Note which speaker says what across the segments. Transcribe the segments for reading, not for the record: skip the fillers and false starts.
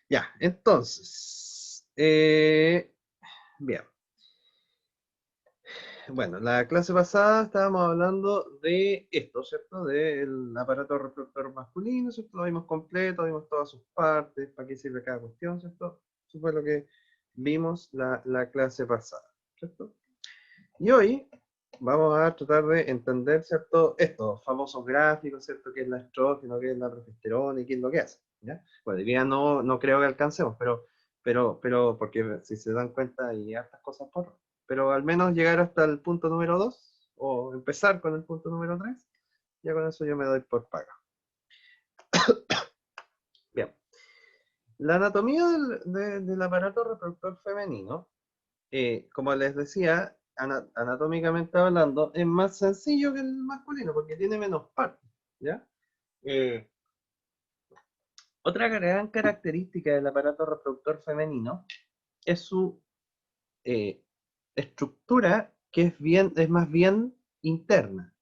Speaker 1: Ya, entonces, bien. Bueno, la clase pasada estábamos hablando de esto, ¿cierto? Del aparato reproductor masculino, ¿cierto? Lo vimos completo, vimos todas sus partes, para qué sirve cada cuestión, ¿cierto? Eso fue lo que vimos la clase pasada, ¿cierto? Y hoy vamos a tratar de entender, ¿cierto? Estos famosos gráficos, ¿cierto? ¿Qué es la estrógeno, qué es la progesterona y qué es lo que hace? ¿Ya? Bueno, hoy día no creo que alcancemos, pero, porque si se dan cuenta hay hartas cosas por, pero al menos llegar hasta el punto número 2 o empezar con el punto número 3, ya con eso yo me doy por paga. Bien, la anatomía del aparato reproductor femenino, como les decía, anatómicamente hablando, es más sencillo que el masculino porque tiene menos partes, ¿ya? Eh, Otra gran característica del aparato reproductor femenino es su eh, estructura que es más bien interna,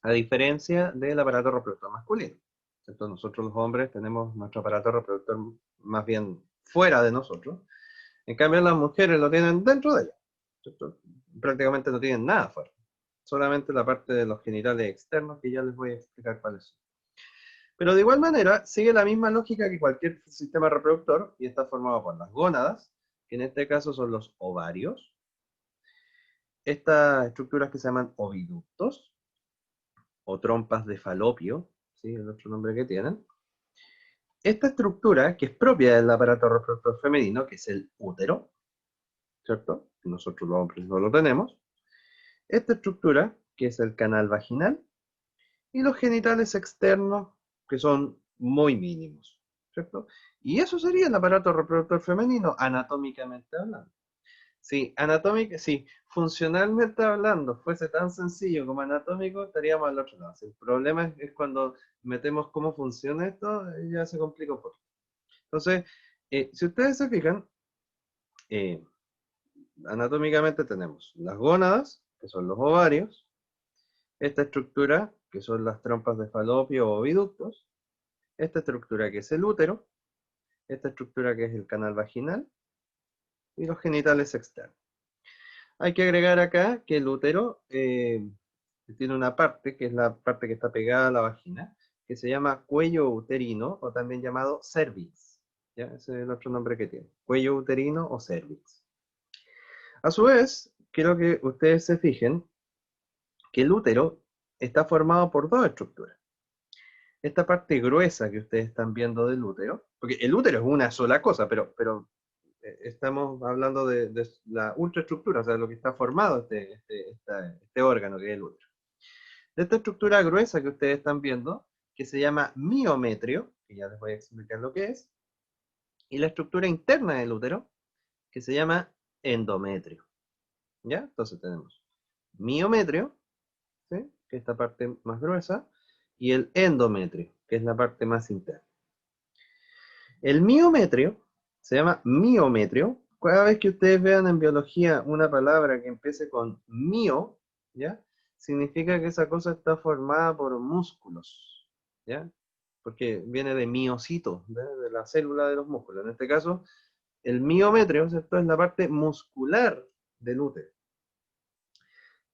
Speaker 1: a diferencia del aparato reproductor masculino. Entonces nosotros los hombres tenemos nuestro aparato reproductor más bien fuera de nosotros, en cambio las mujeres lo tienen dentro de ellas, ¿cierto? Prácticamente no tienen nada fuera, solamente la parte de los genitales externos que ya les voy a explicar cuáles son. Pero de igual manera, sigue la misma lógica que cualquier sistema reproductor y está formado por las gónadas, que en este caso son los ovarios, estas estructuras que se llaman oviductos o trompas de falopio, ¿sí? El otro nombre que tienen. Esta estructura, que es propia del aparato reproductor femenino, que es el útero, ¿cierto? Nosotros los hombres no lo tenemos. Esta estructura, que es el canal vaginal, y los genitales externos, que son muy mínimos, ¿cierto? Y eso sería el aparato reproductor femenino, anatómicamente hablando. Si funcionalmente hablando fuese tan sencillo como anatómico, estaríamos al otro lado. Si el problema es cuando metemos cómo funciona esto, ya se complica un poco. Entonces, si ustedes se fijan, eh, anatómicamente tenemos las gónadas, que son los ovarios, esta estructura, que son las trompas de falopio o oviductos, esta estructura que es el útero, esta estructura que es el canal vaginal y los genitales externos. Hay que agregar acá que el útero tiene una parte, que es la parte que está pegada a la vagina, que se llama cuello uterino o también llamado cervix. ¿Ya? Ese es el otro nombre que tiene, cuello uterino o cervix. A su vez, quiero que ustedes se fijen que el útero está formado por dos estructuras. Esta parte gruesa que ustedes están viendo del útero, porque el útero es una sola cosa, pero estamos hablando de la ultraestructura, o sea, lo que está formado este órgano que es el útero. De esta estructura gruesa que ustedes están viendo, que se llama miometrio, que ya les voy a explicar lo que es, y la estructura interna del útero, que se llama endometrio. ¿Ya? Entonces tenemos miometrio, ¿sí? Que es esta parte más gruesa, y el endometrio, que es la parte más interna. El miometrio se llama miometrio. Cada vez que ustedes vean en biología una palabra que empiece con mio, ¿ya? Significa que esa cosa está formada por músculos, ¿ya? Porque viene de miocito, de la célula de los músculos. En este caso, el miometrio, ¿cierto? Es la parte muscular del útero.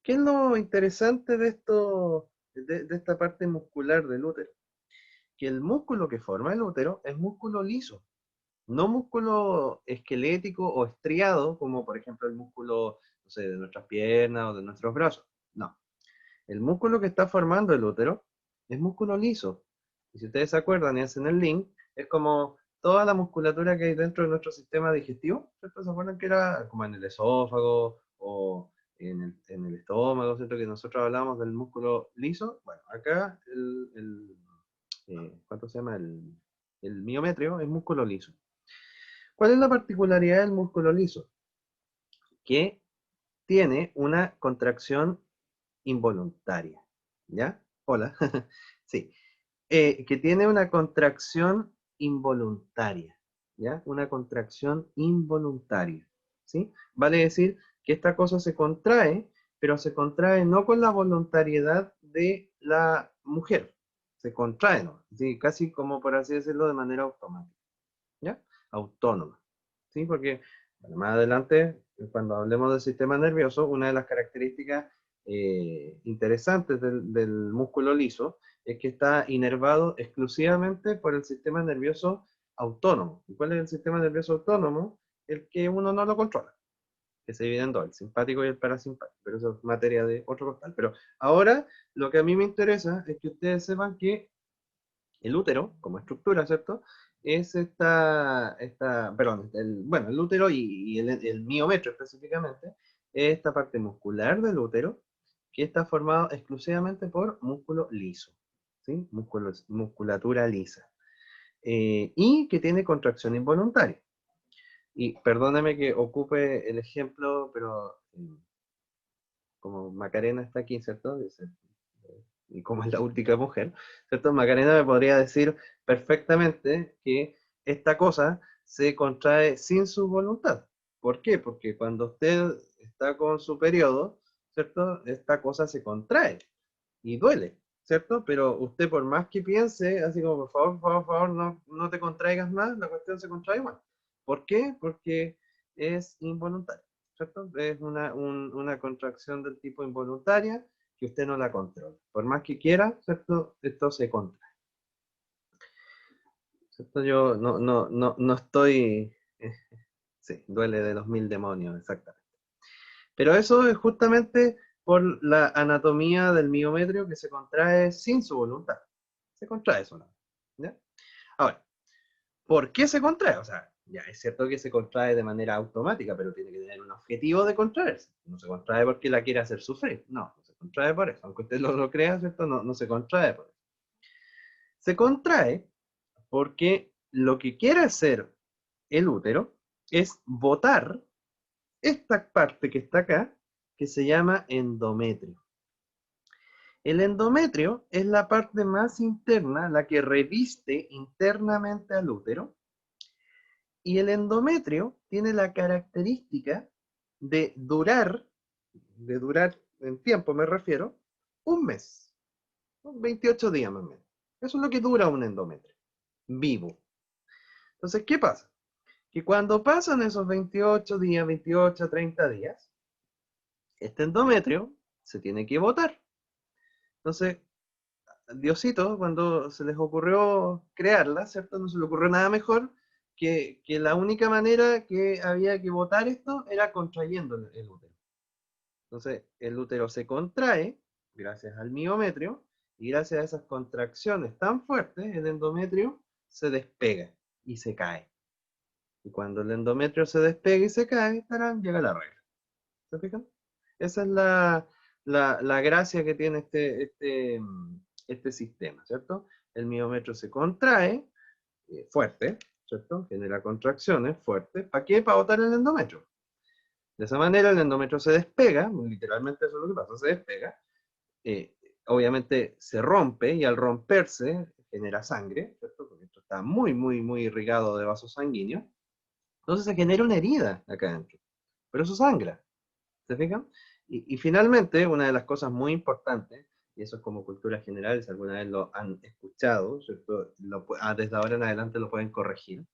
Speaker 1: ¿Qué es lo interesante de esto, de esta parte muscular del útero? Que el músculo que forma el útero es músculo liso. No músculo esquelético o estriado, como por ejemplo el músculo, no sé, de nuestras piernas o de nuestros brazos. No. El músculo que está formando el útero es músculo liso. Y si ustedes se acuerdan y hacen el link, es como toda la musculatura que hay dentro de nuestro sistema digestivo, ¿cierto? ¿Se acuerdan que era como en el esófago o en el estómago, ¿cierto? Que nosotros hablábamos del músculo liso. Bueno, acá ¿cuánto se llama? El miometrio es músculo liso. ¿Cuál es la particularidad del músculo liso? Que tiene una contracción involuntaria. ¿Ya? Hola. Sí. Que tiene una contracción involuntaria. ¿Ya? Una contracción involuntaria. ¿Sí? Vale decir que esta cosa se contrae, pero se contrae no con la voluntariedad de la mujer. Se contrae, ¿no? Sí, casi como por así decirlo, de manera automática. ¿Ya? autónoma. ¿Sí? Porque bueno, más adelante, cuando hablemos del sistema nervioso, una de las características interesantes del músculo liso es que está inervado exclusivamente por el sistema nervioso autónomo. ¿Y cuál es el sistema nervioso autónomo? El que uno no lo controla, que se divide en dos, el simpático y el parasimpático, pero eso es materia de otro costal. Pero ahora lo que a mí me interesa es que ustedes sepan que el útero, como estructura, ¿cierto? Es perdón, bueno, el útero y el miometrio específicamente, es esta parte muscular del útero que está formado exclusivamente por músculo liso, ¿sí? Musculatura lisa. Y que tiene contracción involuntaria. Y perdóname que ocupe el ejemplo, pero como Macarena está aquí, ¿cierto? Y como es la única mujer, ¿cierto? Macarena me podría decir perfectamente que esta cosa se contrae sin su voluntad. ¿Por qué? Porque cuando usted está con su periodo, ¿cierto? Esta cosa se contrae y duele, ¿cierto? Pero usted por más que piense, así como por favor, no te contraigas más, la cuestión se contrae igual. ¿Por qué? Porque es involuntario, ¿cierto? Es una contracción del tipo involuntaria que usted no la controla. Por más que quiera, ¿cierto? Esto se contrae. ¿Cierto? Yo no estoy... sí, duele de los mil demonios, exactamente. Pero eso es justamente por la anatomía del miometrio que se contrae sin su voluntad. Se contrae solamente. ¿Ya? Ahora, ¿por qué se contrae? O sea, ya es cierto que se contrae de manera automática, pero tiene que tener un objetivo de contraerse. No se contrae porque la quiere hacer sufrir. No, no se contrae por eso. Aunque usted lo crea, ¿cierto? No se contrae por eso. Se contrae porque lo que quiere hacer el útero es botar esta parte que está acá, que se llama endometrio. El endometrio es la parte más interna, la que reviste internamente al útero, y el endometrio tiene la característica de durar en tiempo me refiero, un mes, 28 días más o menos. Eso es lo que dura un endometrio, vivo. Entonces, ¿qué pasa? Que cuando pasan esos 28 días, 28 a 30 días, este endometrio se tiene que botar. Entonces, Diosito, cuando se les ocurrió crearla, ¿cierto? No se le ocurrió nada mejor que la única manera que había que botar esto era contrayendo el útero. Entonces, el útero se contrae gracias al miometrio y gracias a esas contracciones tan fuertes, el endometrio se despega y se cae. Y cuando el endometrio se despega y se cae, ¡tarán!, llega la regla. ¿Se fijan? Esa es la gracia que tiene este sistema, ¿cierto? El miometrio se contrae fuerte, ¿cierto? Genera contracciones fuertes. ¿Para qué? Para botar el endometrio. De esa manera el endometrio se despega, literalmente eso es lo que pasa, se despega. eh, Obviamente se rompe y al romperse genera sangre, ¿cierto? Porque esto está muy irrigado de vasos sanguíneos. Entonces se genera una herida acá adentro. Pero eso sangra. ¿Se fijan? Y finalmente, una de las cosas muy importantes, y eso es como cultura general, si alguna vez lo han escuchado, ¿cierto? Desde ahora en adelante lo pueden corregir.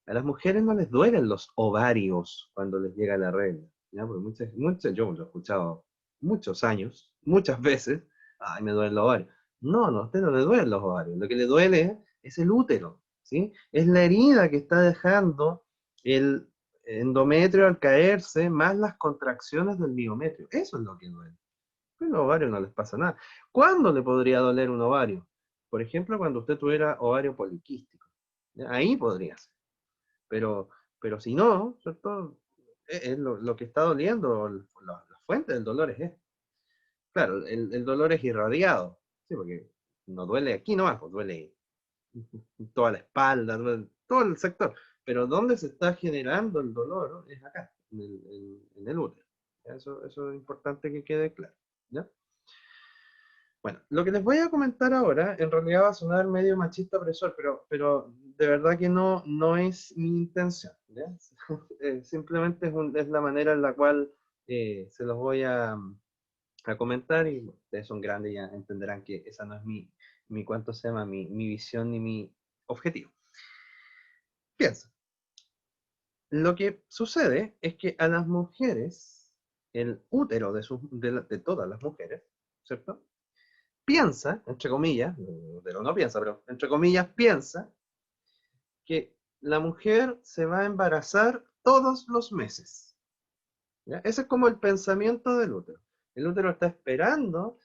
Speaker 1: A las mujeres no les duelen los ovarios cuando les llega la regla. ¿Ya? Porque yo lo he escuchado muchos años, muchas veces, ay, me duelen los ovarios. No, a usted no le duelen los ovarios. Lo que le duele es el útero, ¿sí? Es la herida que está dejando el endometrio al caerse, más las contracciones del miometrio. Eso es lo que duele. Pero los ovarios no les pasa nada. ¿Cuándo le podría doler un ovario? Por ejemplo, cuando usted tuviera ovario poliquístico. ¿Ya? Ahí podría ser. Pero, pero si no, ¿cierto? Es lo que está doliendo, la fuente del dolor es esto. Claro, el dolor es irradiado, ¿sí? Porque no duele aquí nomás, pues duele toda la espalda, duele todo el sector. Pero donde se está generando el dolor es acá, en el útero. Eso es importante que quede claro. ¿Ya? Bueno, lo que les voy a comentar ahora en realidad va a sonar medio machista opresor, pero de verdad que no es mi intención. ¿Ya? Simplemente es la manera en la cual se los voy a comentar y bueno, ustedes son grandes y ya entenderán que esa no es mi ¿cuánto se llama? Mi visión ni mi objetivo. Piensa, lo que sucede es que a las mujeres, el útero de todas las mujeres, ¿cierto? Piensa, entre comillas, el útero no piensa, pero entre comillas piensa que la mujer se va a embarazar todos los meses. ¿Ya? Ese es como el pensamiento del útero. El útero está esperando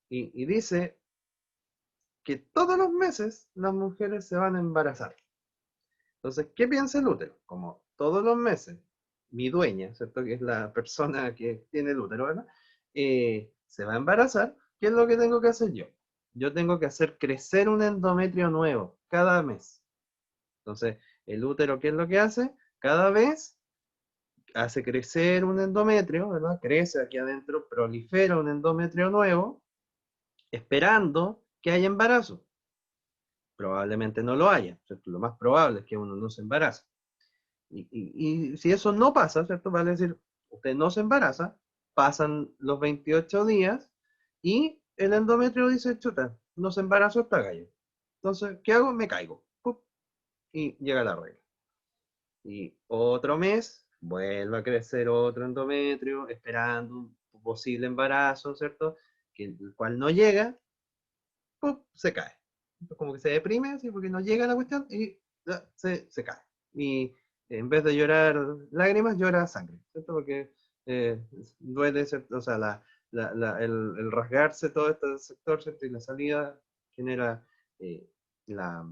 Speaker 1: y dice que todos los meses las mujeres se van a embarazar. Entonces, ¿qué piensa el útero? Como todos los meses, mi dueña, ¿cierto? Que es la persona que tiene el útero, ¿verdad? Se va a embarazar, ¿qué es lo que tengo que hacer yo? Yo tengo que hacer crecer un endometrio nuevo cada mes. Entonces, el útero, ¿qué es lo que hace? Cada vez hace crecer un endometrio, ¿verdad? Crece aquí adentro, prolifera un endometrio nuevo, esperando que haya embarazo. Probablemente no lo haya, ¿cierto? Lo más probable es que uno no se embarace. Y si eso no pasa, ¿cierto? Vale decir, usted no se embaraza, pasan los 28 días y el endometrio dice, chuta, no se embarazó esta galla. Entonces, ¿qué hago? Me caigo. ¡Pup! Y llega la regla. Y otro mes, vuelve a crecer otro endometrio, esperando un posible embarazo, ¿cierto? Que el cual no llega, ¡pup! Se cae. Como que se deprime, así, porque no llega la cuestión y se cae. Y en vez de llorar lágrimas, llora sangre, ¿cierto? Porque duele, ¿cierto? O sea, el rasgarse todo este sector, ¿cierto? Y la salida genera eh, la,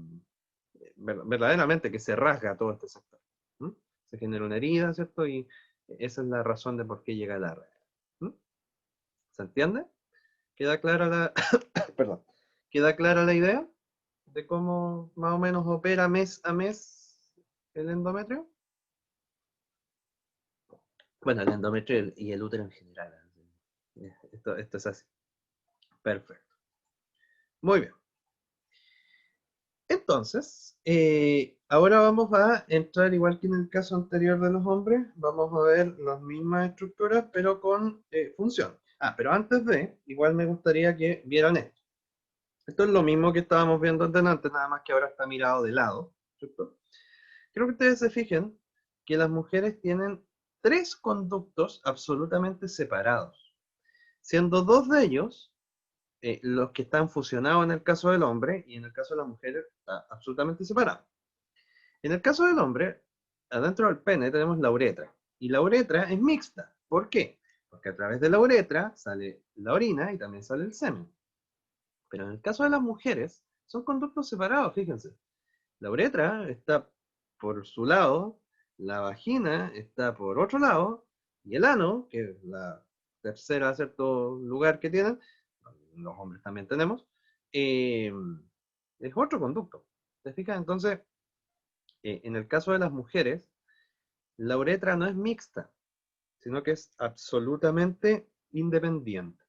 Speaker 1: verdaderamente que se rasga todo este sector. ¿M? Se genera una herida, ¿cierto? Y esa es la razón de por qué llega la regla. ¿M? ¿Se entiende? ¿Queda clara la, perdón, queda clara la idea de cómo más o menos opera mes a mes el endometrio? Bueno, el endometrio y el útero en general. Esto es así. Perfecto. Muy bien. Entonces, ahora vamos a entrar, igual que en el caso anterior de los hombres, vamos a ver las mismas estructuras, pero con función. Ah, pero antes de, igual me gustaría que vieran esto. Esto es lo mismo que estábamos viendo antes, nada más que ahora está mirado de lado, ¿cierto? Quiero que ustedes se fijen que las mujeres tienen tres conductos absolutamente separados, siendo dos de ellos los que están fusionados en el caso del hombre y en el caso de las mujeres está absolutamente separado. En el caso del hombre, adentro del pene tenemos la uretra y la uretra es mixta. ¿Por qué? Porque a través de la uretra sale la orina y también sale el semen. Pero en el caso de las mujeres son conductos separados, fíjense. La uretra está por su lado, la vagina está por otro lado, y el ano, que es la tercera, cierto lugar que tienen, los hombres también tenemos, eh, es otro conducto. ¿Te fijas? Entonces, en el caso de las mujeres, la uretra no es mixta, sino que es absolutamente independiente.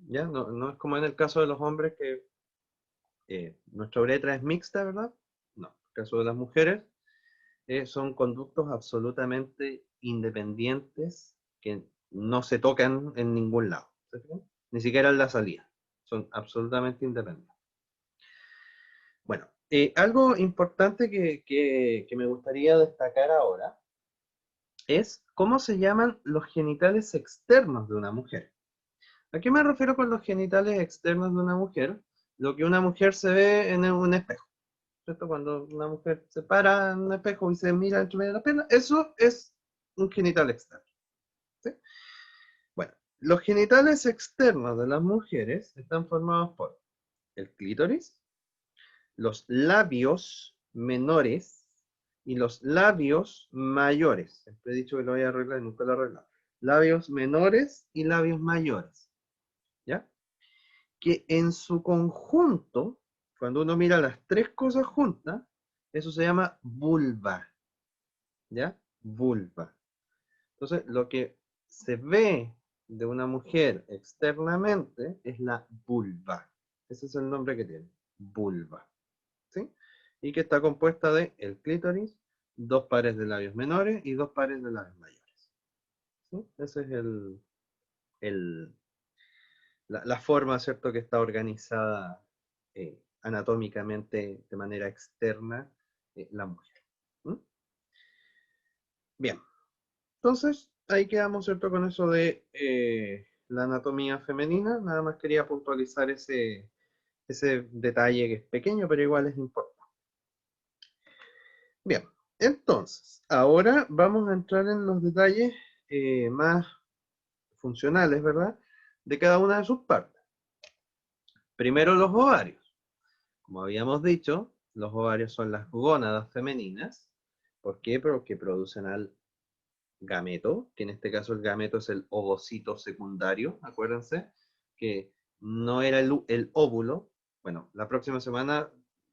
Speaker 1: ¿Ya? No, no es como en el caso de los hombres que nuestra uretra es mixta, ¿verdad? No. En el caso de las mujeres, son conductos absolutamente independientes que no se tocan en ningún lado, ¿se fijan? Ni siquiera en la salida. Son absolutamente independientes. Bueno, algo importante que me gustaría destacar ahora es cómo se llaman los genitales externos de una mujer. ¿A qué me refiero con los genitales externos de una mujer? Lo que una mujer se ve en un espejo, ¿cierto? Cuando una mujer se para en un espejo y se mira entre medio de la pierna, eso es un genital externo, ¿sí? Bueno, los genitales externos de las mujeres están formados por el clítoris, los labios menores y los labios mayores. Siempre he dicho que lo voy a arreglar y nunca lo he arreglado. Labios menores y labios mayores, ¿ya? Que en su conjunto, cuando uno mira las tres cosas juntas, eso se llama vulva, ¿ya? Vulva. Entonces, lo que se ve de una mujer externamente es la vulva. Ese es el nombre que tiene, vulva, ¿sí? Y que está compuesta de el clítoris, dos pares de labios menores y dos pares de labios mayores, ¿sí? Ese es el, la forma, ¿cierto?, que está organizada anatómicamente de manera externa la mujer. ¿Mm? Bien, entonces ahí quedamos, ¿cierto? Con eso de la anatomía femenina. Nada más quería puntualizar ese detalle que es pequeño, pero igual es importante. Bien, entonces, ahora vamos a entrar en los detalles más funcionales, ¿verdad? De cada una de sus partes. Primero los ovarios. Como habíamos dicho, los ovarios son las gónadas femeninas. ¿Por qué? Porque producen al gameto, que en este caso el gameto es el ovocito secundario, acuérdense, que no era el óvulo. Bueno, la próxima semana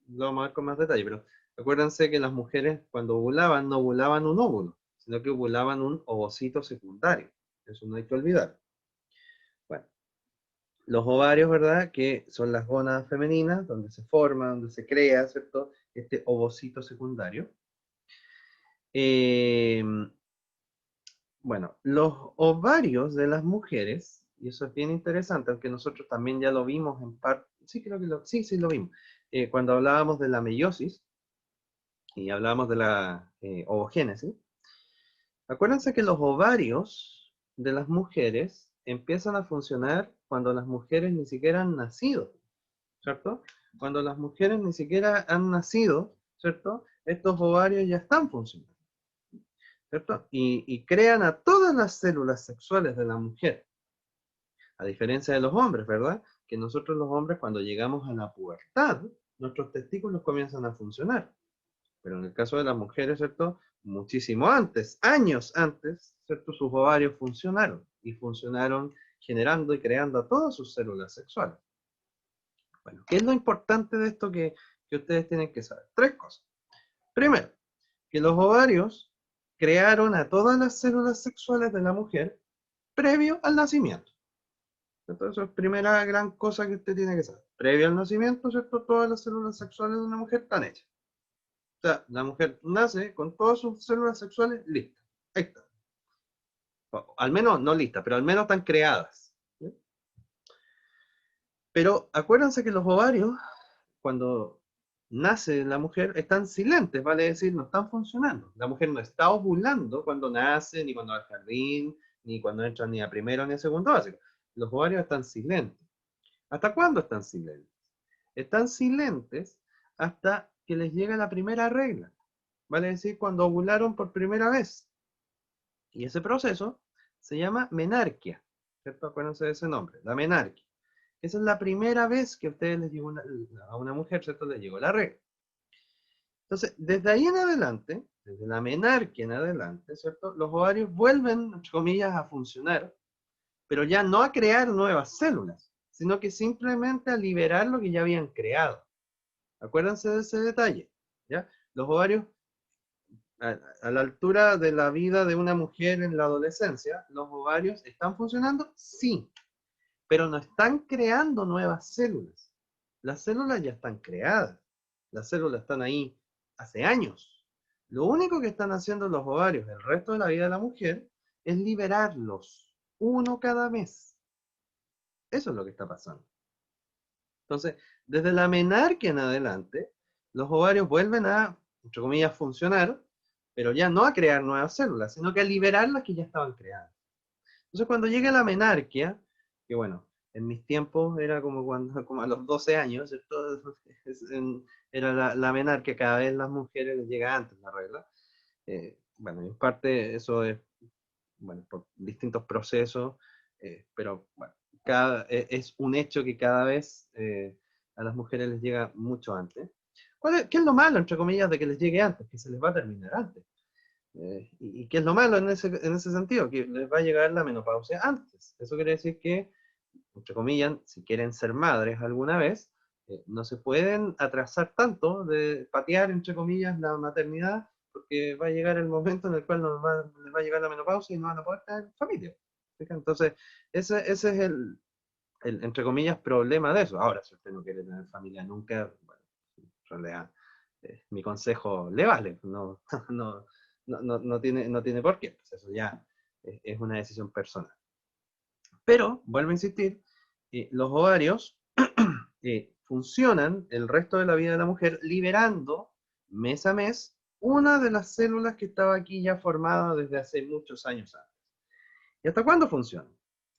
Speaker 1: lo vamos a ver con más detalle, pero acuérdense que las mujeres cuando ovulaban no ovulaban un óvulo, sino que ovulaban un ovocito secundario. Eso no hay que olvidar. Bueno, los ovarios, ¿verdad? Que son las gónadas femeninas, donde se forma, donde se crea, ¿cierto? Este ovocito secundario. Eh, bueno, los ovarios de las mujeres, y eso es bien interesante, aunque nosotros también ya lo vimos en parte, sí, creo que sí lo vimos, cuando hablábamos de la meiosis y hablábamos de la ovogénesis. Acuérdense que los ovarios de las mujeres empiezan a funcionar cuando las mujeres ni siquiera han nacido, ¿cierto? Cuando las mujeres ni siquiera han nacido, ¿cierto? Estos ovarios ya están funcionando, ¿cierto? Y crean a todas las células sexuales de la mujer, a diferencia de los hombres, ¿verdad? Que nosotros los hombres cuando llegamos a la pubertad, nuestros testículos comienzan a funcionar. Pero en el caso de las mujeres, ¿cierto? Muchísimo antes, años antes, ¿cierto? Sus ovarios funcionaron y funcionaron generando y creando a todas sus células sexuales. Bueno, ¿qué es lo importante de esto que ustedes tienen que saber? Tres cosas. Primero, que los ovarios crearon a todas las células sexuales de la mujer previo al nacimiento. Entonces, primera gran cosa que usted tiene que saber. Previo al nacimiento, ¿cierto? Todas las células sexuales de una mujer están hechas. O sea, la mujer nace con todas sus células sexuales listas. Ahí está. O, al menos, no listas, pero al menos están creadas. ¿Sí? Pero acuérdense que los ovarios, cuando nace la mujer, están silentes, vale decir, no están funcionando. La mujer no está ovulando cuando nace, ni cuando va al jardín, ni cuando entra ni a primero ni a segundo básico. Los ovarios están silentes. ¿Hasta cuándo están silentes? Están silentes hasta que les llega la primera regla. Vale decir, cuando ovularon por primera vez. Y ese proceso se llama menarquia, ¿cierto? Acuérdense de ese nombre, la menarquia. Esa es la primera vez que a ustedes les llegó a una mujer, ¿cierto? Le llegó la regla. Entonces, desde ahí en adelante, desde la menarquia en adelante, ¿cierto? Los ovarios vuelven, entre comillas, a funcionar, pero ya no a crear nuevas células, sino que simplemente a liberar lo que ya habían creado. Acuérdense de ese detalle, ¿ya? Los ovarios, a la altura de la vida de una mujer en la adolescencia, ¿los ovarios están funcionando? Sí, pero no están creando nuevas células. Las células ya están creadas. Las células están ahí hace años. Lo único que están haciendo los ovarios el resto de la vida de la mujer es liberarlos, uno cada mes. Eso es lo que está pasando. Entonces, desde la menarquia en adelante, los ovarios vuelven a, entre comillas, funcionar, pero ya no a crear nuevas células, sino que a liberar las que ya estaban creadas. Entonces, cuando llega la menarquia, que bueno, en mis tiempos era como cuando, como a los 12 años, ¿cierto? Era la menarquia, cada vez las mujeres les llega antes la regla. Bueno, en parte eso es, bueno, por distintos procesos, pero bueno, es un hecho que cada vez a las mujeres les llega mucho antes. ¿Qué es lo malo, entre comillas, de que les llegue antes? Que se les va a terminar antes. ¿Y qué es lo malo en ese sentido? Que les va a llegar la menopausia antes. Eso quiere decir que, entre comillas, si quieren ser madres alguna vez, no se pueden atrasar tanto de patear, entre comillas, la maternidad, porque va a llegar el momento en el cual les va a llegar la menopausia y no van a poder tener familia. ¿Fija? Entonces, ese es entre comillas, problema de eso. Ahora, si usted no quiere tener familia nunca, bueno, en realidad, mi consejo le vale, no, no tiene por qué, pues eso ya es una decisión personal. Pero, vuelvo a insistir, los ovarios funcionan el resto de la vida de la mujer liberando mes a mes una de las células que estaba aquí ya formada desde hace muchos años antes. ¿Y hasta cuándo funciona?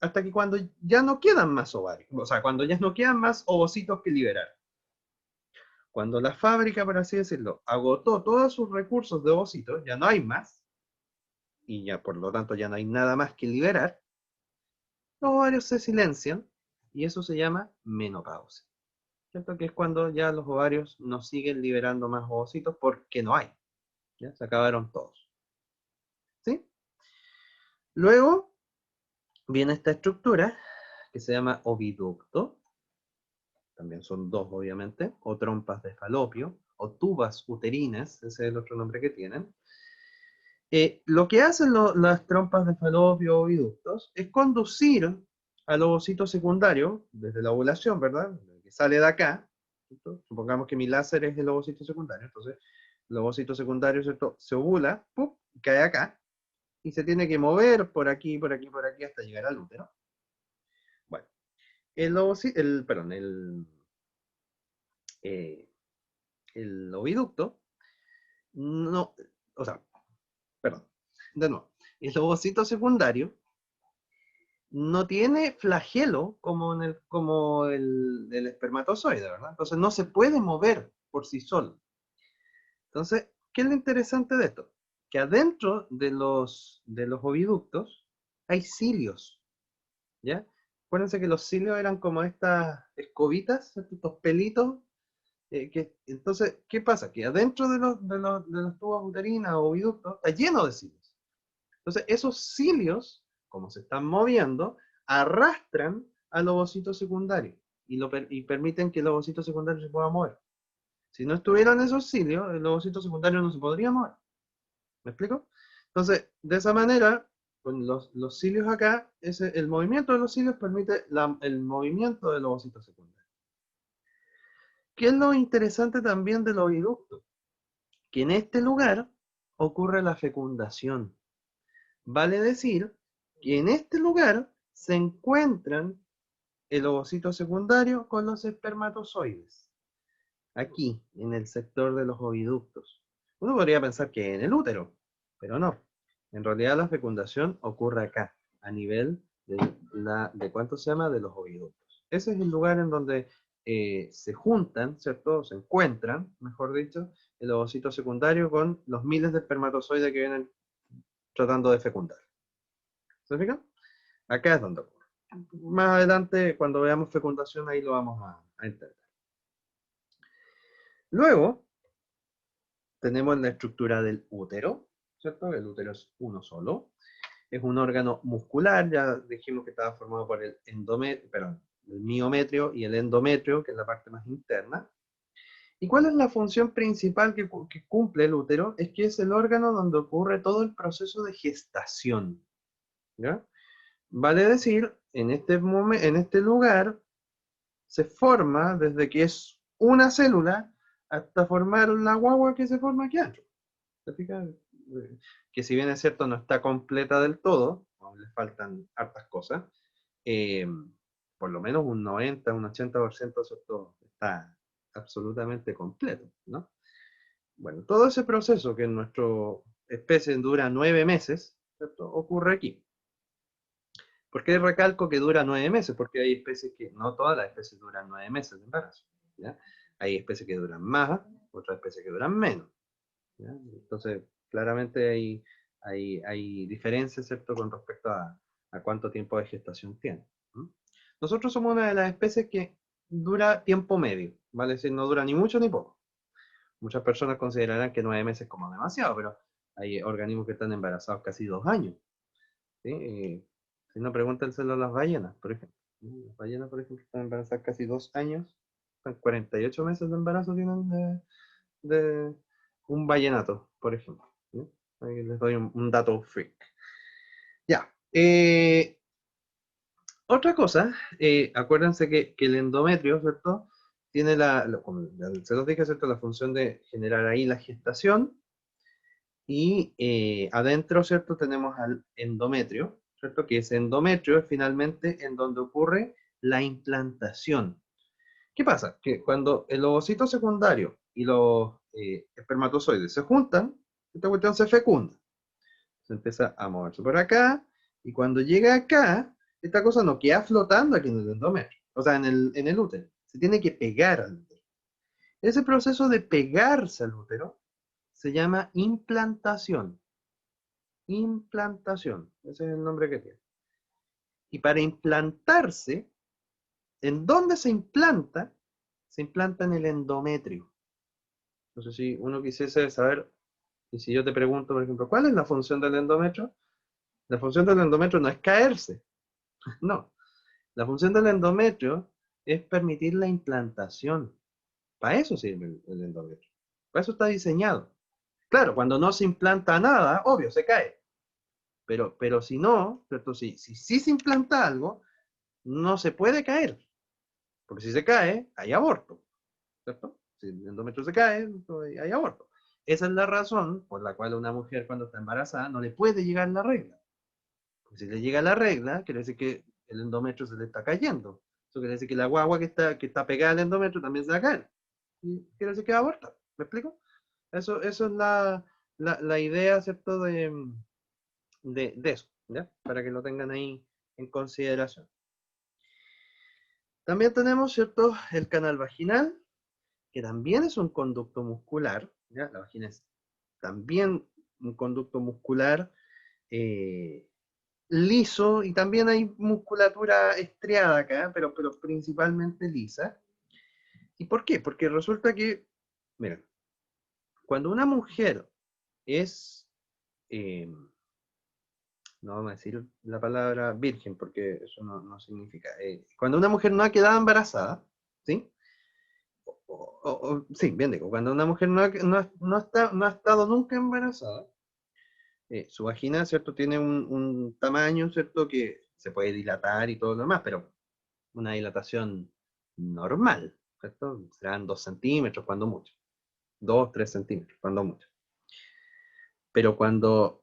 Speaker 1: Hasta que cuando ya no quedan más ovarios, o sea, cuando ya no quedan más ovocitos que liberar. Cuando la fábrica, por así decirlo, agotó todos sus recursos de ovocitos, ya no hay más, y ya por lo tanto ya no hay nada más que liberar, los ovarios se silencian, y eso se llama menopausia. ¿Cierto? Que es cuando ya los ovarios no siguen liberando más ovocitos porque no hay. ¿Ya? Se acabaron todos. ¿Sí? Luego viene esta estructura que se llama oviducto. También son dos, obviamente, o trompas de falopio, o tubas uterinas, ese es el otro nombre que tienen. Lo que hacen las trompas de falopio o oviductos es conducir al ovocito secundario, desde la ovulación, ¿verdad? Que sale de acá, ¿cierto? Supongamos que mi láser es el ovocito secundario, entonces el ovocito secundario, ¿cierto? Se ovula, ¡pum!, cae acá, y se tiene que mover por aquí, por aquí, por aquí, hasta llegar al útero. Bueno, eh, el oviducto, no, o sea, perdón, de nuevo, el ovocito secundario no tiene flagelo como el espermatozoide, ¿verdad? Entonces no se puede mover por sí solo. Entonces, ¿qué es lo interesante de esto? Que adentro de los oviductos hay cilios, ¿ya? Acuérdense que los cilios eran como estas escobitas, estos pelitos. Entonces, ¿qué pasa? Que adentro de los tubos uterinas o oviductos está lleno de cilios. Entonces, esos cilios, como se están moviendo, arrastran al ovocito secundario y permiten que el ovocito secundario se pueda mover. Si no estuvieran esos cilios, el ovocito secundario no se podría mover. ¿Me explico? Entonces, de esa manera, con los cilios acá, el movimiento de los cilios permite el movimiento del ovocito secundario. ¿Qué es lo interesante también del oviducto? Que en este lugar ocurre la fecundación. Vale decir que en este lugar se encuentran el ovocito secundario con los espermatozoides. Aquí, en el sector de los oviductos. Uno podría pensar que en el útero, pero no. En realidad la fecundación ocurre acá, a nivel de ¿cuánto se llama? De los oviductos. Ese es el lugar en donde se juntan, ¿cierto? Se encuentran, mejor dicho, el ovocito secundario con los miles de espermatozoides que vienen tratando de fecundar. ¿Se fijan? Acá es donde ocurre. Más adelante, cuando veamos fecundación, ahí lo vamos a entender. Luego, tenemos la estructura del útero, ¿cierto? El útero es uno solo. Es un órgano muscular, ya dijimos que estaba formado por el miometrio y el endometrio, que es la parte más interna. ¿Y cuál es la función principal que cumple el útero? Es que es el órgano donde ocurre todo el proceso de gestación. ¿Ya? Vale decir, en este lugar se forma desde que es una célula hasta formar la guagua que se forma aquí adentro. ¿Te fijas? Que si bien es cierto no está completa del todo, aún le faltan hartas cosas, eh, por lo menos un 90, un 80% ¿cierto? Está absolutamente completo, ¿no? Bueno, todo ese proceso que en nuestra especie dura 9 meses, ¿cierto? Ocurre aquí. ¿Por qué recalco que dura 9 meses? Porque hay especies que, no todas las especies duran 9 meses de embarazo, ¿ya? Hay especies que duran más, otras especies que duran menos, ¿ya? Entonces, claramente hay diferencias, ¿cierto?, con respecto a cuánto tiempo de gestación tiene. Nosotros somos una de las especies que dura tiempo medio, ¿vale? Es decir, no dura ni mucho ni poco. Muchas personas considerarán que 9 meses como demasiado, pero hay organismos que están embarazados casi 2 años, ¿sí? Si no, pregúntenselo a las ballenas, por ejemplo. Las ballenas, por ejemplo, están embarazadas casi 2 años, están 48 meses de embarazo tienen de un vallenato, por ejemplo. ¿Sí? Ahí les doy un dato freak. Ya. Otra cosa, acuérdense que el endometrio, ¿cierto? Tiene como se los dije, ¿cierto? La función de generar ahí la gestación. Y adentro, ¿cierto? Tenemos al endometrio, ¿cierto? Que ese endometrio es finalmente en donde ocurre la implantación. ¿Qué pasa? Que cuando el ovocito secundario y los espermatozoides se juntan, esta cuestión se fecunda. Se empieza a moverse por acá, y cuando llega acá, esta cosa no queda flotando aquí en el endometrio, o sea, en el útero. Se tiene que pegar al útero. Ese proceso de pegarse al útero se llama implantación. Implantación, ese es el nombre que tiene. Y para implantarse, ¿en dónde se implanta? Se implanta en el endometrio. Entonces, si uno quisiese saber, y si yo te pregunto, por ejemplo, ¿cuál es la función del endometrio? La función del endometrio no es caerse, no. La función del endometrio es permitir la implantación. Para eso sirve el endometrio. Para eso está diseñado. Claro, cuando no se implanta nada, obvio, se cae. Pero si no, ¿cierto? Si se implanta algo, no se puede caer. Porque si se cae, hay aborto. ¿Cierto? Si el endometrio se cae, hay aborto. Esa es la razón por la cual una mujer cuando está embarazada no le puede llegar la regla. Porque si le llega la regla, quiere decir que el endometrio se le está cayendo. Eso quiere decir que la guagua que está pegada al endometrio también se va a caer. Y quiere decir que va a abortar. ¿Me explico? Eso es la idea, ¿cierto? De eso, ¿ya? Para que lo tengan ahí en consideración. También tenemos, ¿cierto? El canal vaginal, que también es un conducto muscular, ¿ya? La vagina es también un conducto muscular liso, y también hay musculatura estriada acá, pero principalmente lisa. ¿Y por qué? Porque resulta que, miren, cuando una mujer es, no vamos a decir la palabra virgen, porque eso no significa, cuando una mujer no ha quedado embarazada, ¿sí? Sí, bien digo, cuando una mujer no ha estado nunca embarazada, su vagina, ¿cierto? Tiene un tamaño, ¿cierto? Que se puede dilatar y todo lo demás, pero una dilatación normal, ¿cierto? Serán 2 centímetros cuando mucho, 2, 3 centímetros cuando mucho. Pero cuando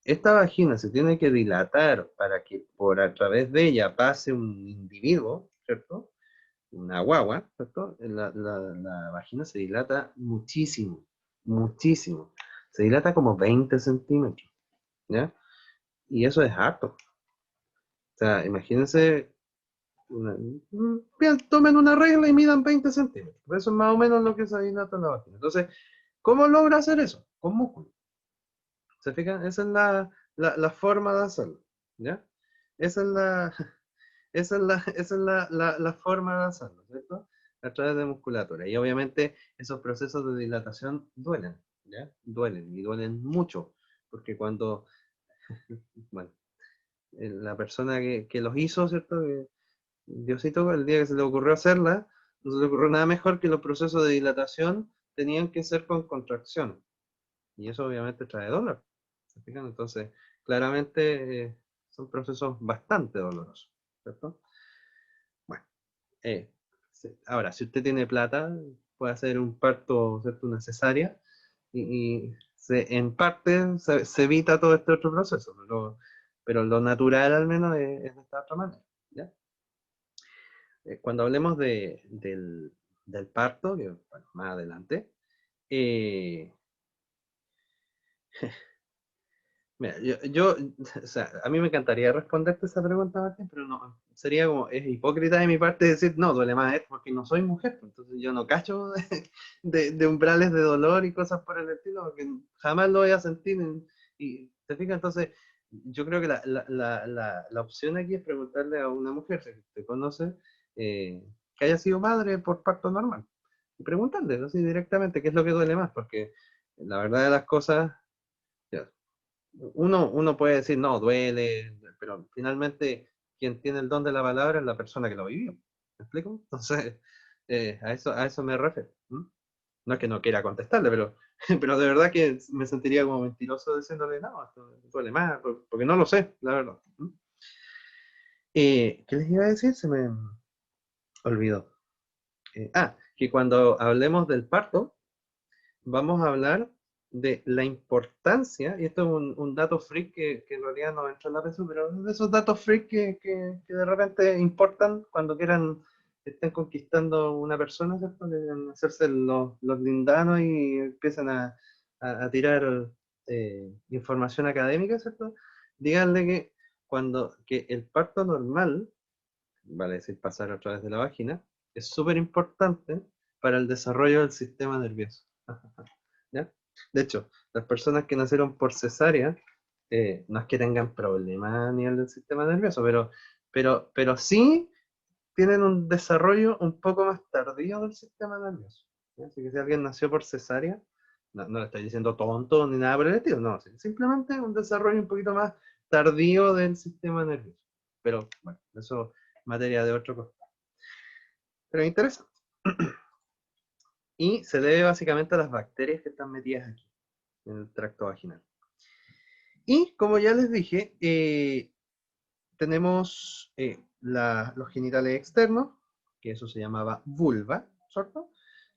Speaker 1: esta vagina se tiene que dilatar para que por a través de ella pase un individuo, ¿cierto? Una guagua, ¿cierto? La vagina se dilata muchísimo, muchísimo. Se dilata como 20 centímetros, ¿ya? Y eso es harto. O sea, imagínense, bien, tomen una regla y midan 20 centímetros. Eso es más o menos lo que se dilata en la vagina. Entonces, ¿cómo logra hacer eso? Con músculo. ¿Se fijan? Esa es la forma de hacerlo, ¿ya? Esa es la, esa es la forma de hacerlo, ¿cierto? A través de musculatura. Y obviamente esos procesos de dilatación duelen, ¿ya? Duelen, y duelen mucho, porque cuando, bueno, la persona que los hizo, ¿cierto? Diosito, el día que se le ocurrió hacerla, no se le ocurrió nada mejor que los procesos de dilatación tenían que ser con contracción. Y eso obviamente trae dolor. ¿Se fijan? Entonces, claramente son procesos bastante dolorosos, ¿cierto? Bueno, ahora, si usted tiene plata, puede hacer un parto, ¿cierto? Una cesárea, en parte se evita todo este otro proceso, pero lo natural al menos es de esta otra manera, ¿ya? Cuando hablemos del parto, que bueno, más adelante, eh, mira, o sea, a mí me encantaría responderte esa pregunta, Martín, pero no, sería como, es hipócrita de mi parte decir, no, duele más esto, porque no soy mujer, pues, entonces yo no cacho de umbrales de dolor y cosas por el estilo, porque jamás lo voy a sentir, y te fijas, entonces, yo creo que la opción aquí es preguntarle a una mujer, si te conoce, que haya sido madre por parto normal, y preguntarle, así directamente, qué es lo que duele más, porque la verdad de las cosas, ya, uno puede decir, no, duele, pero finalmente quien tiene el don de la palabra es la persona que lo vivió. ¿Me explico? Entonces, a eso me refiero. ¿M? No es que no quiera contestarle, pero de verdad que me sentiría como mentiroso diciéndole, no, esto duele más, porque no lo sé, la verdad. ¿M? ¿Qué les iba a decir? Se me olvidó. Que cuando hablemos del parto, vamos a hablar de la importancia, y esto es un dato freak que en realidad no entra en la PSU, pero de esos datos freak que de repente importan cuando quieran están conquistando una persona, ¿cierto? Deben hacerse los lindanos y empiezan a tirar información académica, ¿cierto? Díganle que que el parto normal, vale decir pasar a través de la vagina, es súper importante para el desarrollo del sistema nervioso. ¿Ya? De hecho, las personas que nacieron por cesárea, no es que tengan problemas a nivel del sistema nervioso, pero sí tienen un desarrollo un poco más tardío del sistema nervioso. ¿Ya? Así que si alguien nació por cesárea, no le estoy diciendo tonto ni nada por el estilo, no, simplemente un desarrollo un poquito más tardío del sistema nervioso. Pero bueno, eso es materia de otro costado. Pero interesante. Y se debe básicamente a las bacterias que están metidas aquí, en el tracto vaginal. Y como ya les dije, tenemos los genitales externos, que eso se llamaba vulva, ¿cierto?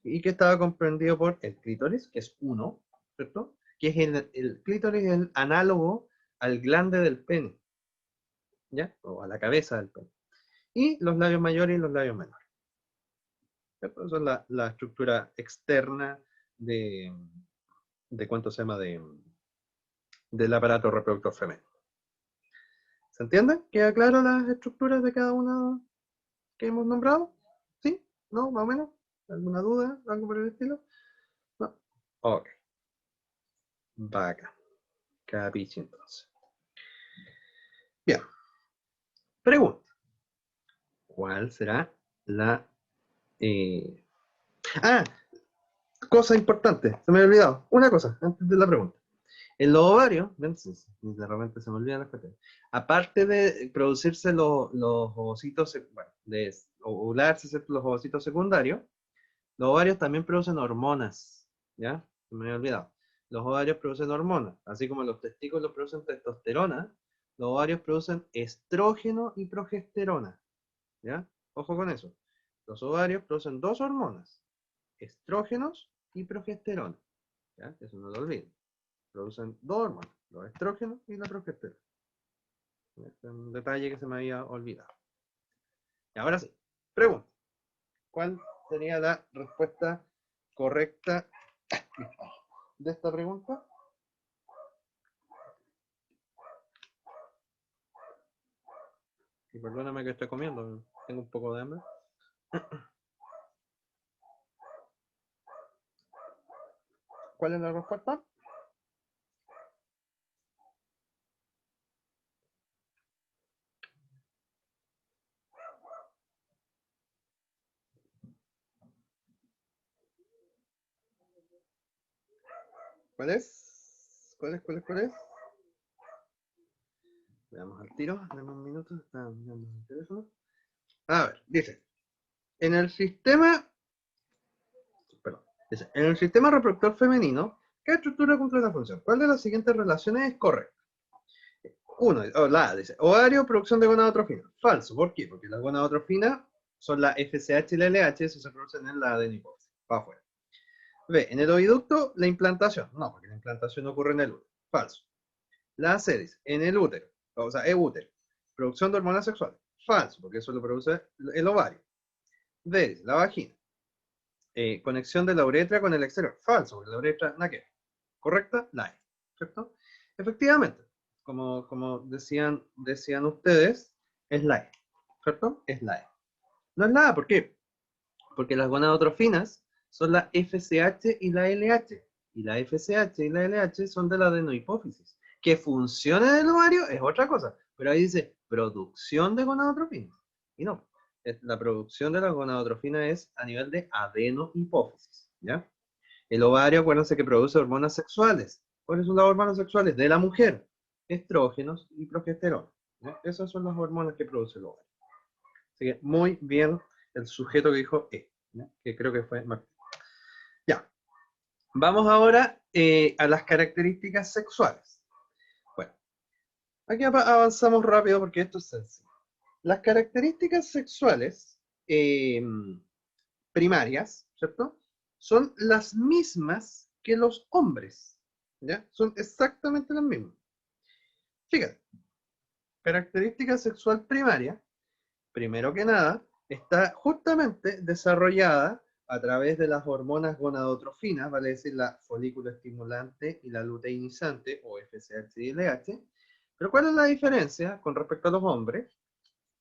Speaker 1: Y que estaba comprendido por el clítoris, que es uno, ¿cierto? Que es el clítoris es el análogo al glande del pene, ¿ya? O a la cabeza del pene. Y los labios mayores y los labios menores. ¿Cierto? Esa es la estructura externa de cuánto se llama del aparato reproductor femenino. ¿Se entiende? ¿Queda claro las estructuras de cada una que hemos nombrado? ¿Sí? ¿No? ¿Más o menos? ¿Alguna duda? ¿Algo por el estilo? No. Ok. Vaca. Capiche entonces. Bien. Pregunta. ¿Cuál será la... eh, Ah, cosa importante. Se me había olvidado. Una cosa, antes de la pregunta. En los ovarios, de repente se me olvidan las cuestiones. Aparte de producirse los ovocitos, bueno, de ovularse los ovocitos secundarios, los ovarios también producen hormonas, ¿ya? Se me había olvidado. Los ovarios producen hormonas, así como los testículos producen testosterona, los ovarios producen estrógeno y progesterona, ¿ya? Ojo con eso. Los ovarios producen dos hormonas, estrógenos y progesterona, ¿ya? Eso no lo olviden. Producen dos hormonas, los estrógenos y la progesterona. Este es un detalle que se me había olvidado. Y ahora sí, pregunta. ¿Cuál sería la respuesta correcta de esta pregunta? Y perdóname que estoy comiendo, tengo un poco de hambre. ¿Cuál es la respuesta? ¿Cuál es? ¿Cuál es? Veamos al tiro, dame un minuto, está mirando el teléfono. A ver, dice, en el sistema, perdón, dice, en el sistema reproductor femenino, ¿qué estructura cumple la función? ¿Cuál de las siguientes relaciones es correcta? Uno, la A dice, ovario, producción de gonadotrofina. Falso, ¿por qué? Porque las gonadotrofinas son la FSH y la LH, eso se producen en la adenohipófisis, para afuera. B, en el oviducto, la implantación. No, porque la implantación ocurre en el útero. Falso. La C dice, en el útero, o sea, útero, producción de hormonas sexuales. Falso, porque eso lo produce el ovario. D dice, la vagina. Conexión de la uretra con el exterior. Falso, porque la uretra, nada que ver. ¿Correcta? La E. ¿Cierto? Efectivamente, como decían ustedes, es la E. ¿Cierto? Es la E. No es la A, ¿por qué? Porque las gonadotrofinas son la FSH y la LH. Y la FSH y la LH son de la adenohipófisis. Que funcione en el ovario es otra cosa. Pero ahí dice producción de gonadotrofinas. Y no, la producción de la gonadotrofina es a nivel de adenohipófisis. ¿Ya? El ovario, acuérdense que produce hormonas sexuales. ¿Cuáles son las hormonas sexuales? De la mujer. Estrógenos y progesterona. ¿Ya? Esas son las hormonas que produce el ovario. Así que muy bien el sujeto que dijo E, ¿ya? Que creo que fue Martín. Ya, vamos ahora a las características sexuales. Bueno, aquí avanzamos rápido porque esto es sencillo. Las características sexuales primarias, ¿cierto? Son las mismas que los hombres, ¿ya? Son exactamente las mismas. Fíjate, característica sexual primaria, primero que nada, está justamente desarrollada a través de las hormonas gonadotrofinas, vale decir la folículo estimulante y la luteinizante, o FSH y LH. Pero ¿cuál es la diferencia con respecto a los hombres?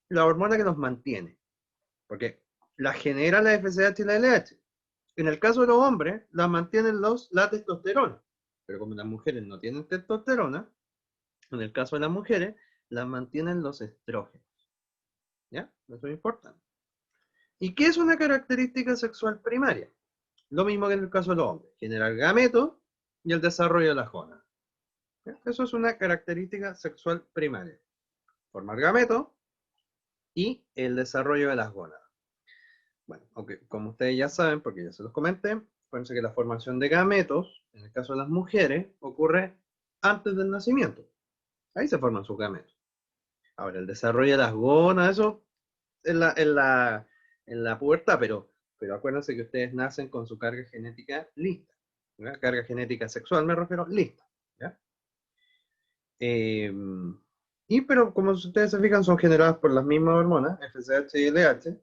Speaker 1: La hormona que los mantiene, porque la genera la FSH y la LH. En el caso de los hombres, la mantienen la testosterona, pero como las mujeres no tienen testosterona, en el caso de las mujeres, la mantienen los estrógenos. ¿Ya? Eso es importante. ¿Y qué es una característica sexual primaria? Lo mismo que en el caso de los hombres, generar gametos y el desarrollo de las gónadas. Eso es una característica sexual primaria. Formar gametos y el desarrollo de las gónadas. Bueno, aunque como ustedes ya saben, porque ya se los comenté, acuérdense que la formación de gametos, en el caso de las mujeres, ocurre antes del nacimiento. Ahí se forman sus gametos. Ahora, el desarrollo de las gónadas, eso en la pubertad, pero acuérdense que ustedes nacen con su carga genética lista. ¿Ya? Carga genética sexual, me refiero, lista. ¿Ya? Pero como ustedes se fijan, son generadas por las mismas hormonas, FSH y LH,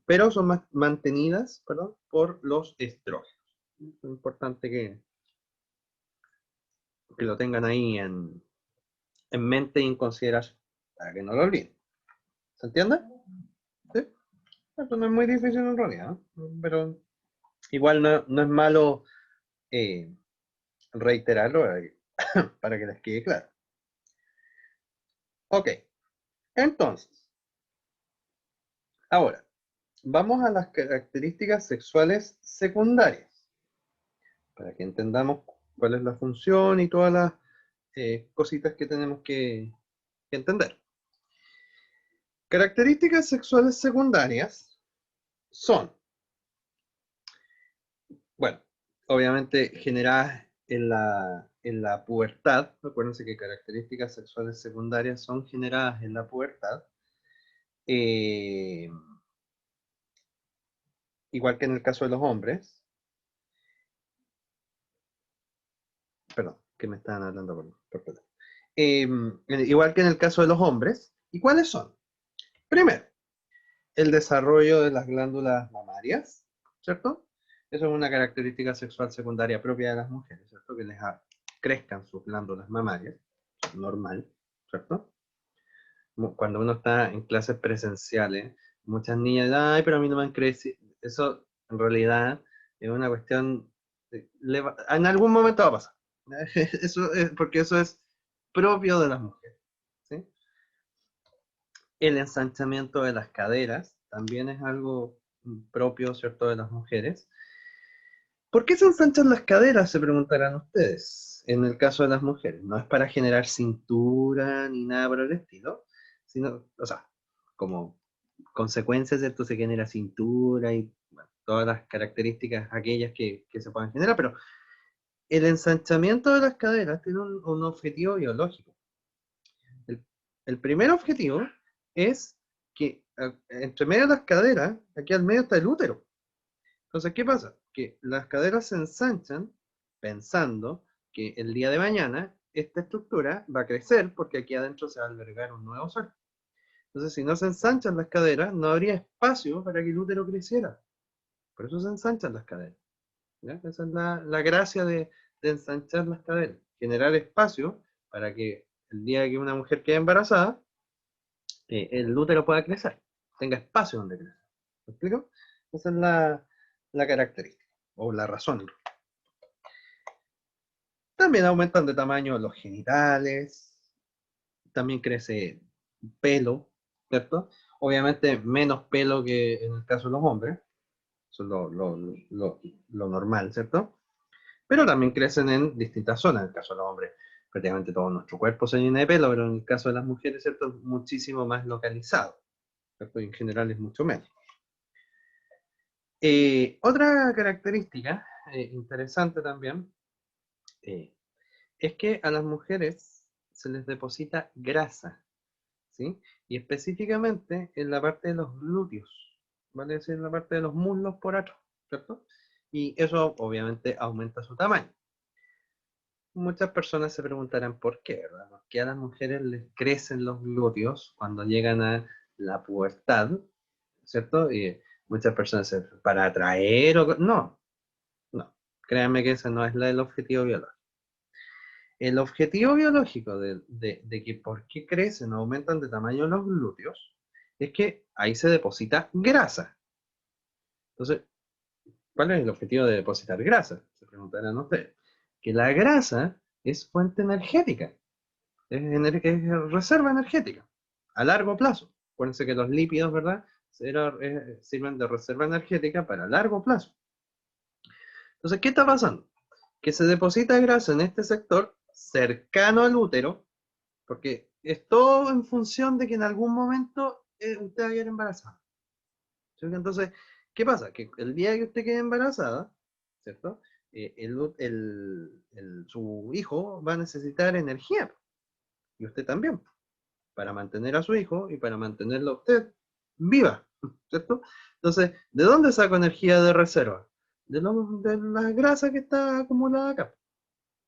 Speaker 1: pero son mantenidas, perdón, por los estrógenos. Es importante que lo tengan ahí en mente y en consideración, para que no lo olviden. ¿Se entiende? ¿Sí? Esto no es muy difícil en realidad, ¿no? Pero igual no es malo reiterarlo para que les quede claro. Ok, entonces, ahora, vamos a las características sexuales secundarias, para que entendamos cuál es la función y todas las cositas que tenemos que entender. Características sexuales secundarias son, bueno, obviamente generadas en la pubertad. Acuérdense que características sexuales secundarias son generadas en la pubertad. Eh, Igual que en el caso de los hombres. Perdón, que me estaban hablando por teléfono. Igual que en el caso de los hombres. ¿Y cuáles son? Primero, el desarrollo de las glándulas mamarias, ¿cierto? Eso es una característica sexual secundaria propia de las mujeres, ¿cierto? Que les crezcan sus glándulas mamarias, normal, ¿cierto? Cuando uno está en clases presenciales, muchas niñas, ay, pero a mí no me han crecido. Eso, en realidad, es una cuestión, en algún momento va a pasar. Eso es, porque eso es propio de las mujeres, ¿sí? El ensanchamiento de las caderas también es algo propio, ¿cierto?, de las mujeres. ¿Por qué se ensanchan las caderas? Se preguntarán ustedes. En el caso de las mujeres, no es para generar cintura ni nada por el estilo, sino, o sea, como consecuencias de esto se genera cintura y bueno, todas las características aquellas que se puedan generar, pero el ensanchamiento de las caderas tiene un objetivo biológico. El, el primer objetivo es que entre medio de las caderas, aquí al medio está el útero. Entonces, ¿qué pasa? Que las caderas se ensanchan pensando que el día de mañana esta estructura va a crecer porque aquí adentro se va a albergar un nuevo ser. Entonces, si no se ensanchan las caderas, no habría espacio para que el útero creciera. Por eso se ensanchan las caderas. ¿Ya? Esa es la gracia de ensanchar las caderas. Generar espacio para que el día que una mujer quede embarazada, el útero pueda crecer, tenga espacio donde crecer. ¿Me explico? Esa es la característica, o la razón. También aumentan de tamaño los genitales, también crece pelo, ¿cierto? Obviamente menos pelo que en el caso de los hombres, eso es lo normal, ¿cierto? Pero también crecen en distintas zonas, en el caso de los hombres prácticamente todo nuestro cuerpo se llena de pelo, pero en el caso de las mujeres, ¿cierto? Es muchísimo más localizado, ¿cierto? Y en general es mucho menos. Otra característica interesante también es que a las mujeres se les deposita grasa, ¿sí? Y específicamente en la parte de los glúteos, ¿vale? Es decir, en la parte de los muslos por atrás, ¿cierto? Y eso obviamente aumenta su tamaño. Muchas personas se preguntarán por qué, ¿verdad? ¿Por qué a las mujeres les crecen los glúteos cuando llegan a la pubertad, ¿cierto? Y muchas personas dicen, para atraer o... No, no. Créanme que ese no es el objetivo biológico. El objetivo biológico de que por qué crecen o aumentan de tamaño los glúteos es que ahí se deposita grasa. Entonces, ¿cuál es el objetivo de depositar grasa? Se preguntarán ustedes. Que la grasa es fuente energética, es reserva energética a largo plazo. Acuérdense que los lípidos, ¿verdad? Sirven de reserva energética para largo plazo. Entonces, ¿qué está pasando? Que se deposita grasa en este sector cercano al útero, porque es todo en función de que en algún momento usted va a quedar embarazada. Entonces, ¿qué pasa? Que el día que usted quede embarazada, ¿cierto? Su hijo va a necesitar energía, y usted también, para mantener a su hijo y para mantenerla a usted viva, ¿cierto? Entonces, ¿de dónde saco energía de reserva? De la grasa que está acumulada acá.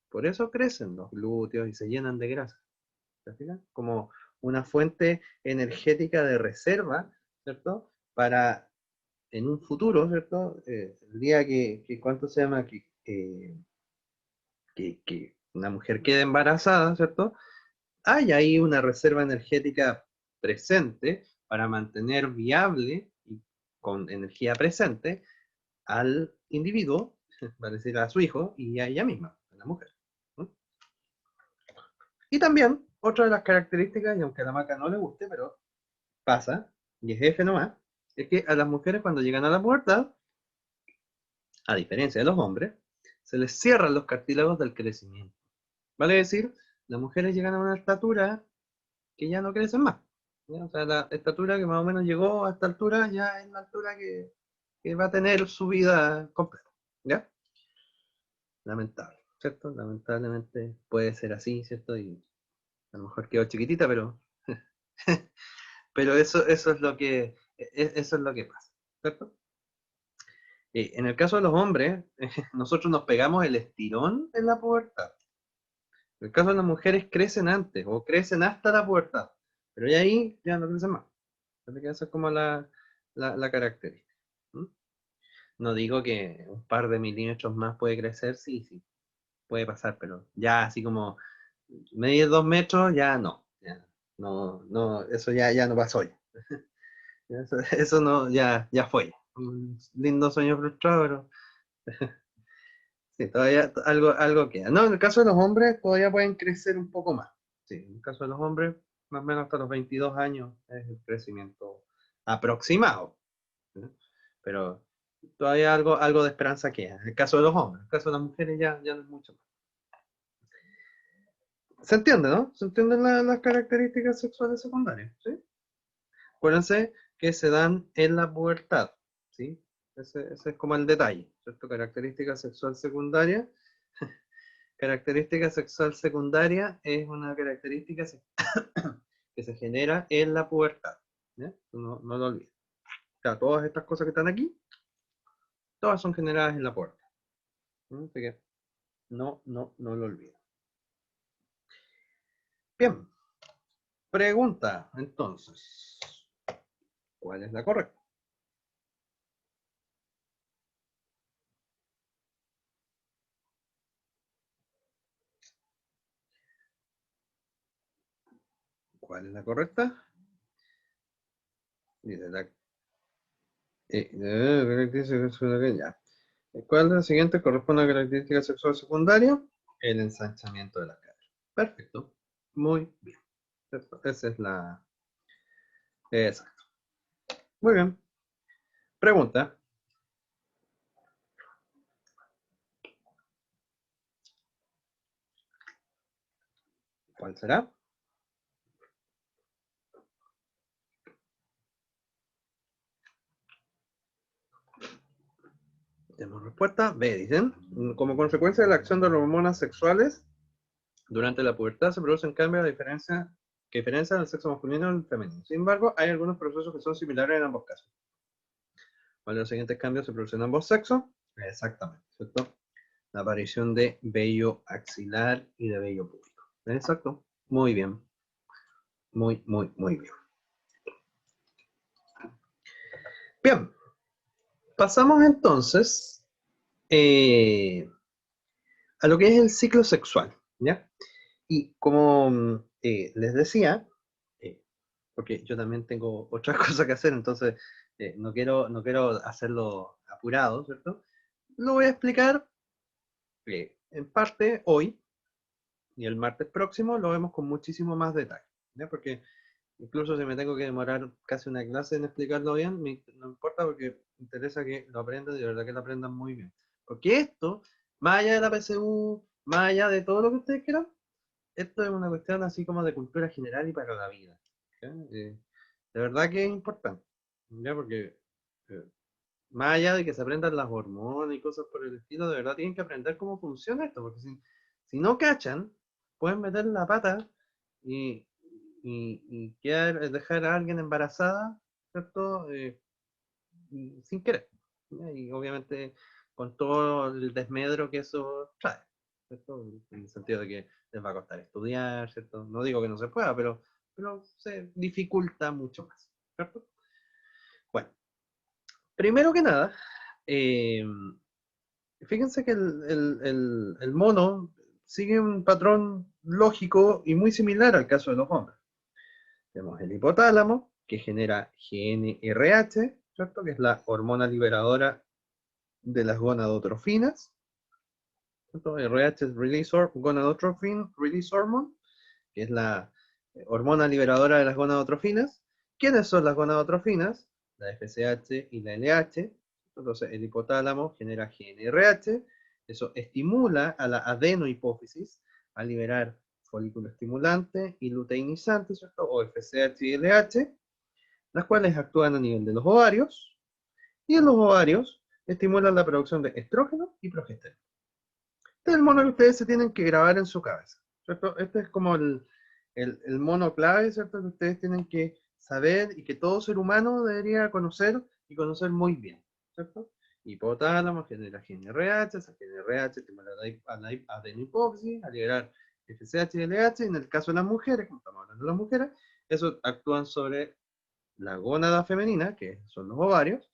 Speaker 1: Por eso crecen los glúteos y se llenan de grasa. ¿Te fijas? Como una fuente energética de reserva, ¿cierto? Para en un futuro, ¿cierto? El día ¿cuánto se llama? Que una mujer quede embarazada, ¿cierto? Hay ahí una reserva energética presente para mantener viable y con energía presente al individuo, va a decir a su hijo y a ella misma, a la mujer. ¿No? Y también, otra de las características, y aunque a la maca no le guste, pero pasa, y es F nomás, es que a las mujeres cuando llegan a la pubertad, a diferencia de los hombres, se les cierran los cartílagos del crecimiento. Vale decir, las mujeres llegan a una estatura que ya no crecen más. ¿Ya? O sea, la estatura que más o menos llegó a esta altura ya es la altura que va a tener su vida completa. ¿Ya? Lamentable, ¿cierto? Lamentablemente puede ser así, ¿cierto? Y a lo mejor quedó chiquitita, pero, pero eso es lo que pasa, ¿cierto? En el caso de los hombres, nosotros nos pegamos el estirón en la pubertad. En el caso de las mujeres crecen antes o crecen hasta la pubertad, pero ya ahí ya no crecen más. Así que esa es como la característica. ¿Mm? No digo que un par de milímetros más puede crecer, sí, sí, puede pasar, pero ya así como medir 2 metros, ya no. Ya, no, no, eso ya no pasó ya. Eso no, ya fue. Un lindo sueño frustrado, pero sí, todavía algo queda. No, en el caso de los hombres todavía pueden crecer un poco más. Sí, en el caso de los hombres, más o menos hasta los 22 años es el crecimiento aproximado. ¿No? Pero todavía algo de esperanza queda. En el caso de los hombres, en el caso de las mujeres ya no es mucho más. ¿Se entiende, no? ¿Se entienden las características sexuales secundarias? ¿Sí? Acuérdense que se dan en la pubertad, ¿sí? Ese es como el detalle, ¿cierto? Característica sexual secundaria. Característica sexual secundaria es una característica que se genera en la pubertad. ¿Ya? No lo olvides. O sea, todas estas cosas que están aquí, todas son generadas en la pubertad. ¿Mm? Así que no lo olvides. Bien, pregunta entonces. ¿Cuál es la correcta? ¿Cuál es la correcta? Dice la característica sexual ya. ¿Cuál de las siguientes corresponde a la característica sexual secundaria? El ensanchamiento de la cadera. Perfecto. Muy bien. ¿Cierto? Esa es la... Exacto. Muy bien. Pregunta. ¿Cuál será? Tenemos respuesta. B, dicen. Como consecuencia de la acción de las hormonas sexuales, durante la pubertad se producen cambios que diferencian el sexo masculino del femenino. Sin embargo, hay algunos procesos que son similares en ambos casos. ¿Cuáles de los siguientes cambios se producen en ambos sexos? Exactamente, ¿cierto? La aparición de vello axilar y de vello púbico. Exacto. Muy bien. Muy bien. Bien, pasamos entonces a lo que es el ciclo sexual, ¿ya? Y como les decía, porque yo también tengo otras cosas que hacer, entonces no quiero hacerlo apurado, ¿cierto? Lo voy a explicar en parte hoy, y el martes próximo lo vemos con muchísimo más detalle, ¿ya? Porque incluso si me tengo que demorar casi una clase en explicarlo bien, no importa porque me interesa que lo aprendan y de verdad que lo aprendan muy bien. Porque esto, más allá de la PSU, más allá de todo lo que ustedes quieran, esto es una cuestión así como de cultura general y para la vida. ¿Ya? De verdad que es importante, ¿ya? Porque eh, más allá de que se aprendan las hormonas y cosas por el estilo, de verdad tienen que aprender cómo funciona esto, porque si no cachan, pueden meter la pata y, dejar a alguien embarazada, ¿cierto? Sin querer. ¿Ya? Y obviamente con todo el desmedro que eso trae, ¿cierto? En el sentido de que les va a costar estudiar, ¿cierto? No digo que no se pueda, pero se dificulta mucho más, ¿cierto? Bueno, primero que nada, eh, fíjense que el mono sigue un patrón lógico y muy similar al caso de los hombres. Tenemos el hipotálamo, que genera GnRH, ¿cierto? Que es la hormona liberadora de las gonadotrofinas. ¿Cierto? RH es gonadotrophin release hormone, que es la hormona liberadora de las gonadotrofinas. ¿Quiénes son las gonadotrofinas? La FSH y la LH. Entonces, el hipotálamo genera GnRH, eso estimula a la adenohipófisis a liberar folículo estimulante y luteinizante, ¿cierto? O FSH y LH, las cuales actúan a nivel de los ovarios, y en los ovarios estimulan la producción de estrógeno y progesterona. Este es el mono que ustedes se tienen que grabar en su cabeza, ¿cierto? Este es como el mono clave, ¿cierto? Que ustedes tienen que saber y que todo ser humano debería conocer y conocer muy bien, ¿cierto? Hipotálamo genera GnRH, esa GnRH estimula a la adenohipófisis, a liberar FSH y LH, y en el caso de las mujeres, como estamos hablando de las mujeres, eso actúan sobre la gónada femenina, que son los ovarios,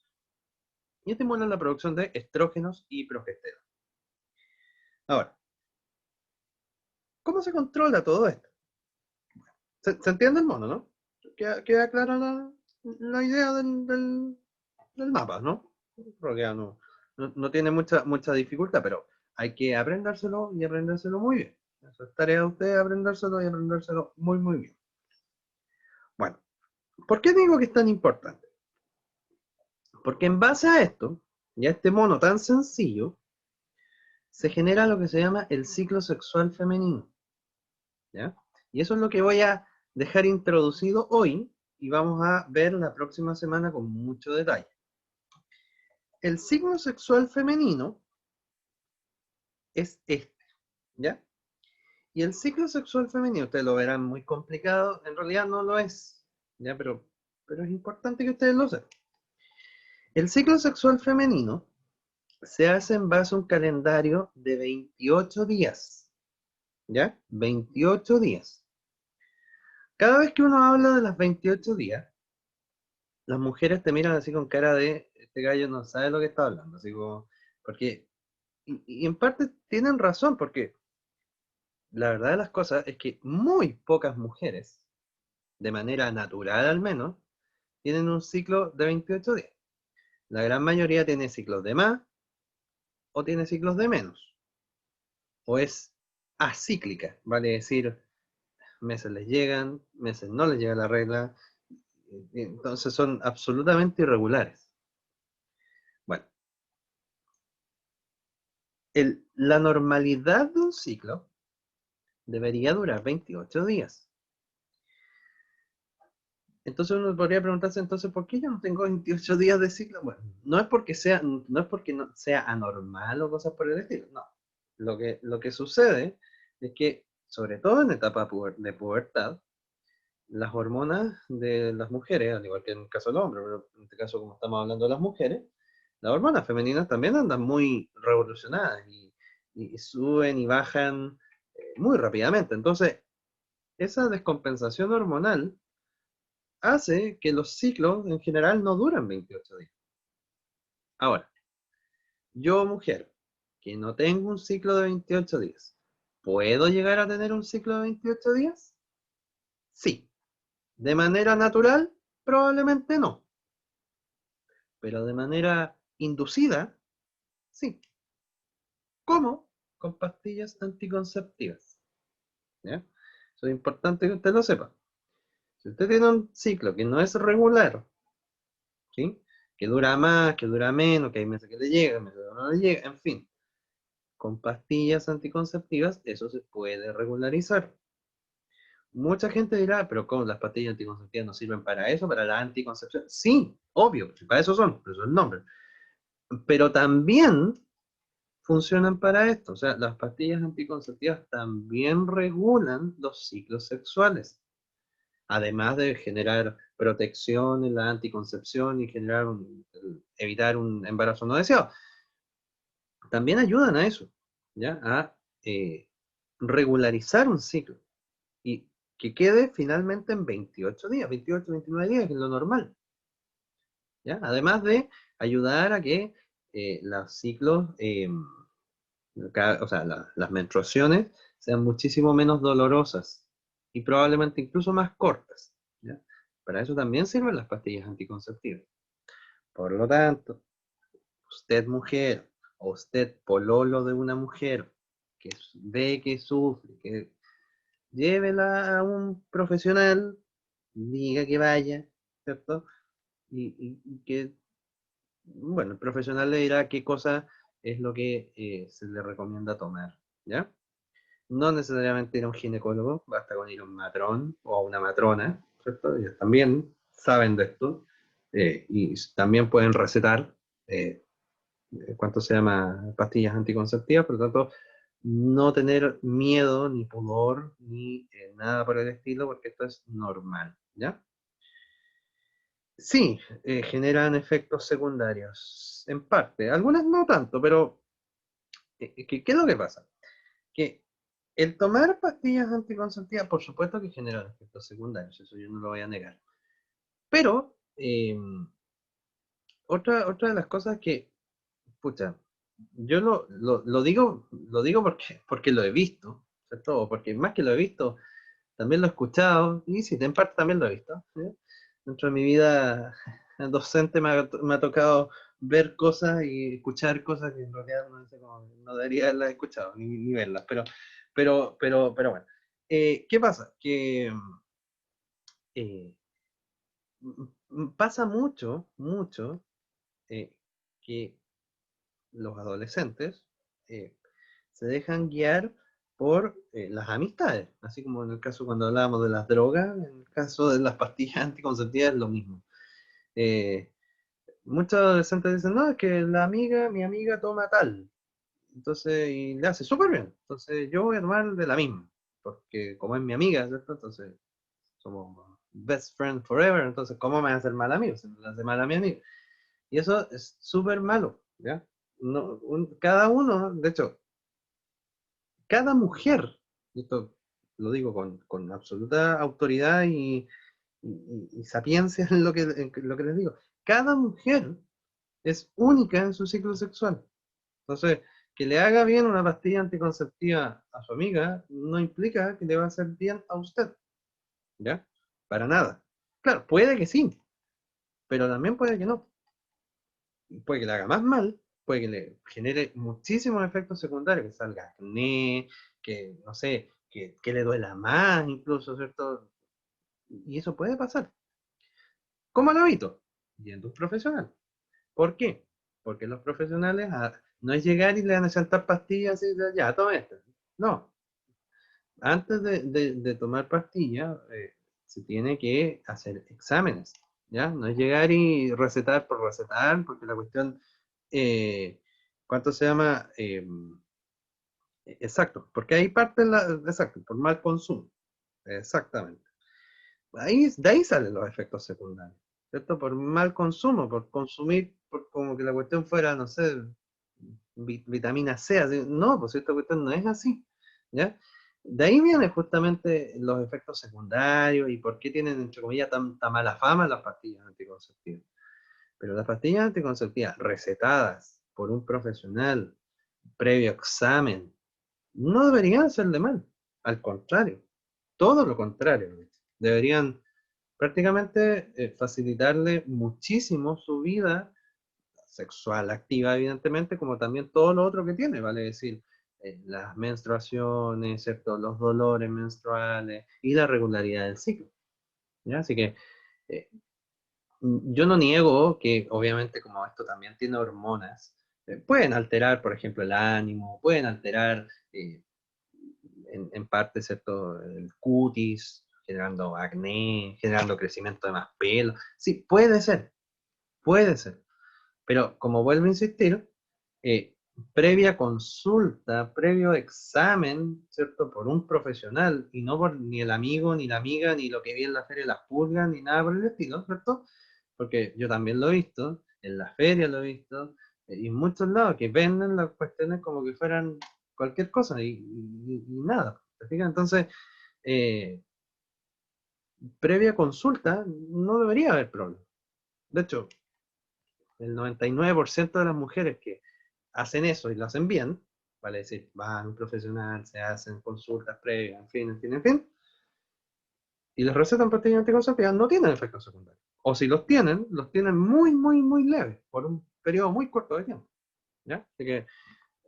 Speaker 1: y estimulan la producción de estrógenos y progesterona. Ahora, ¿cómo se controla todo esto? ¿Se entiende el mono, no? Queda clara la idea del mapa, ¿no? Porque ya no tiene mucha dificultad, pero hay que aprendérselo y aprendérselo muy bien. Eso es tarea de ustedes, aprendérselo y aprendérselo muy, muy bien. Bueno, ¿por qué digo que es tan importante? Porque en base a esto, y a este mono tan sencillo, se genera lo que se llama el ciclo sexual femenino, ¿ya? Y eso es lo que voy a dejar introducido hoy y vamos a ver la próxima semana con mucho detalle. El ciclo sexual femenino es este, ¿ya? Y el ciclo sexual femenino, ustedes lo verán muy complicado, en realidad no lo es, ¿ya? Pero es importante que ustedes lo sepan. El ciclo sexual femenino se hace en base a un calendario de 28 días, ¿ya? 28 días. Cada vez que uno habla de las 28 días, las mujeres te miran así con cara de, este gallo no sabe lo que está hablando, así como, porque, y en parte tienen razón, porque la verdad de las cosas es que muy pocas mujeres, de manera natural al menos, tienen un ciclo de 28 días. La gran mayoría tiene ciclos de más o tiene ciclos de menos, o es acíclica, vale decir, meses les llegan, meses no les llega la regla, entonces son absolutamente irregulares. Bueno, la normalidad de un ciclo debería durar 28 días. Entonces uno podría preguntarse, entonces, ¿por qué yo no tengo 28 días de ciclo? Bueno, no sea anormal o cosas por el estilo, no. Lo que sucede es que, sobre todo en etapa de pubertad, las hormonas de las mujeres, al igual que en el caso del hombre, pero en este caso como estamos hablando de las mujeres, las hormonas femeninas también andan muy revolucionadas y suben y bajan muy rápidamente. Entonces, esa descompensación hormonal hace que los ciclos en general no duran 28 días. Ahora, yo, mujer, que no tengo un ciclo de 28 días, ¿puedo llegar a tener un ciclo de 28 días? Sí. ¿De manera natural? Probablemente no. Pero de manera inducida, sí. ¿Cómo? Con pastillas anticonceptivas. ¿Ya? Eso es importante que usted lo sepa. Si usted tiene un ciclo que no es regular, ¿sí? Que dura más, que dura menos, que hay meses que le llega, meses que no le llega, en fin, con pastillas anticonceptivas eso se puede regularizar. Mucha gente dirá, pero ¿cómo las pastillas anticonceptivas no sirven para eso, para la anticoncepción? Sí, obvio, para eso son, por eso es el nombre. Pero también funcionan para esto, o sea, las pastillas anticonceptivas también regulan los ciclos sexuales, además de generar protección en la anticoncepción y evitar un embarazo no deseado. También ayudan a eso, ¿ya? A regularizar un ciclo y que quede finalmente en 28 días, 28, 29 días, que es lo normal, ¿ya? Además de ayudar a que los ciclos, o sea, las menstruaciones sean muchísimo menos dolorosas y probablemente incluso más cortas, ¿ya? Para eso también sirven las pastillas anticonceptivas. Por lo tanto, usted mujer o usted pololo de una mujer que ve que sufre, que llévela a un profesional, diga que vaya, ¿cierto? Y que, bueno, el profesional le dirá qué cosa es lo que se le recomienda tomar, ¿ya? No necesariamente ir a un ginecólogo, basta con ir a un matrón o a una matrona, ¿cierto? Ellos también saben de esto y también pueden recetar eh, ¿cuánto se llama? Pastillas anticonceptivas, por lo tanto, no tener miedo, ni pudor, ni nada por el estilo, porque esto es normal, ¿ya? Sí, generan efectos secundarios, en parte, algunas no tanto, pero ¿qué es lo que pasa? Que el tomar pastillas anticonceptivas, por supuesto que generan efectos secundarios, eso yo no lo voy a negar, pero otra de las cosas que pucha, yo lo digo porque lo he visto, ¿cierto? O porque más que lo he visto, también lo he escuchado, y sí, en parte también lo he visto, ¿sí? Dentro de mi vida docente me ha tocado ver cosas y escuchar cosas que en realidad no, sé no debería haberlas escuchado, ni verlas, pero bueno. ¿Qué pasa? Que eh, pasa mucho, eh, que los adolescentes eh, se dejan guiar por las amistades, así como en el caso cuando hablábamos de las drogas, en el caso de las pastillas anticonceptivas es lo mismo. Eh, Muchos adolescentes dicen, no, es que mi amiga toma tal, entonces, y le hace súper bien, entonces yo voy a tomar de la misma, porque como es mi amiga, ¿cierto? Entonces somos best friend forever, entonces ¿cómo me va a hacer mal a mí? O sea, le hace mal a mi amigo. Y eso es súper malo, ¿ya? No, cada uno, de hecho, cada mujer, y esto lo digo con absoluta autoridad y sapiencia en lo que les digo, cada mujer es única en su ciclo sexual. Entonces, que le haga bien una pastilla anticonceptiva a su amiga no implica que le va a hacer bien a usted, ¿ya? Para nada. Claro, puede que sí, pero también puede que no. Puede que le haga más mal, puede que le genere muchísimos efectos secundarios, que salga acné, que no sé, que le duela más incluso, ¿cierto? Y eso puede pasar. ¿Cómo lo evito? Yendo a un profesional. ¿Por qué? Porque los profesionales no es llegar y le van a saltar pastillas y ya, toma esto. No, antes de tomar pastillas, se tiene que hacer exámenes, ¿ya? No es llegar y recetar por recetar, porque la cuestión, eh, ¿cuánto se llama? Exacto, porque ahí parte exacto, por mal consumo, exactamente. De ahí salen los efectos secundarios, ¿cierto? Por mal consumo, por consumir, por como que la cuestión fuera, no sé, vitamina C, así. No, pues esta cuestión no es así, ¿ya? De ahí vienen justamente los efectos secundarios y por qué tienen, entre comillas, tanta mala fama las pastillas anticonceptivas. Pero las pastillas anticonceptivas recetadas por un profesional previo examen no deberían hacerle mal. Al contrario, todo lo contrario. Deberían prácticamente facilitarle muchísimo su vida sexual activa, evidentemente, como también todo lo otro que tiene, vale decir, las menstruaciones, ¿cierto? Los dolores menstruales y la regularidad del ciclo. ¿Ya? Así que eh, yo no niego que obviamente como esto también tiene hormonas, pueden alterar, por ejemplo, el ánimo, pueden alterar en parte, ¿cierto? El cutis, generando acné, generando crecimiento de más pelo. Sí, puede ser. Pero como vuelvo a insistir, eh, previa consulta, previo examen, ¿cierto? Por un profesional y no por ni el amigo, ni la amiga, ni lo que vi en la feria de las pulgas, ni nada por el estilo, ¿cierto? Porque yo también lo he visto, en la feria lo he visto, y en muchos lados que venden las cuestiones como que fueran cualquier cosa y nada. ¿Te fijas? Entonces, eh, previa consulta no debería haber problema. De hecho, el 99% de las mujeres que hacen eso y lo hacen bien, vale decir, van a un profesional, se hacen consultas previas, en fin, y les recetan pastillas anticonceptivas, no tienen efectos secundarios. O si los tienen muy, muy, muy leves, por un periodo muy corto de tiempo. ¿Ya? Así que,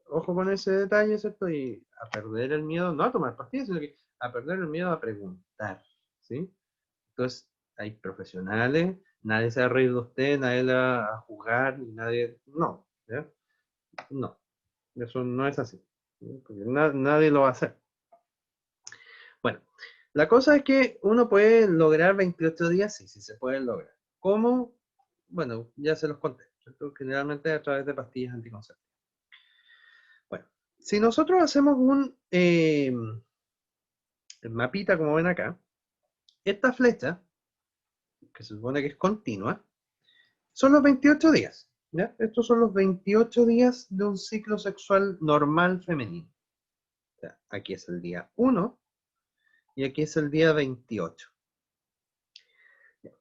Speaker 1: ojo con ese detalle, ¿cierto? Y a perder el miedo, no a tomar pastillas, sino que a perder el miedo a preguntar, ¿sí? Entonces, hay profesionales, nadie se va a reír de usted, nadie le va a juzgar, nadie, no, ¿ya? No, eso no es así, ¿sí? Porque nadie lo va a hacer. Bueno, la cosa es que uno puede lograr 28 días, sí, sí se puede lograr. ¿Cómo? Bueno, ya se los conté, ¿cierto? Generalmente a través de pastillas anticonceptivas. Bueno, si nosotros hacemos un mapita, como ven acá, esta flecha, que se supone que es continua, son los 28 días. ¿Ya? Estos son los 28 días de un ciclo sexual normal femenino. O sea, aquí es el día 1 y aquí es el día 28.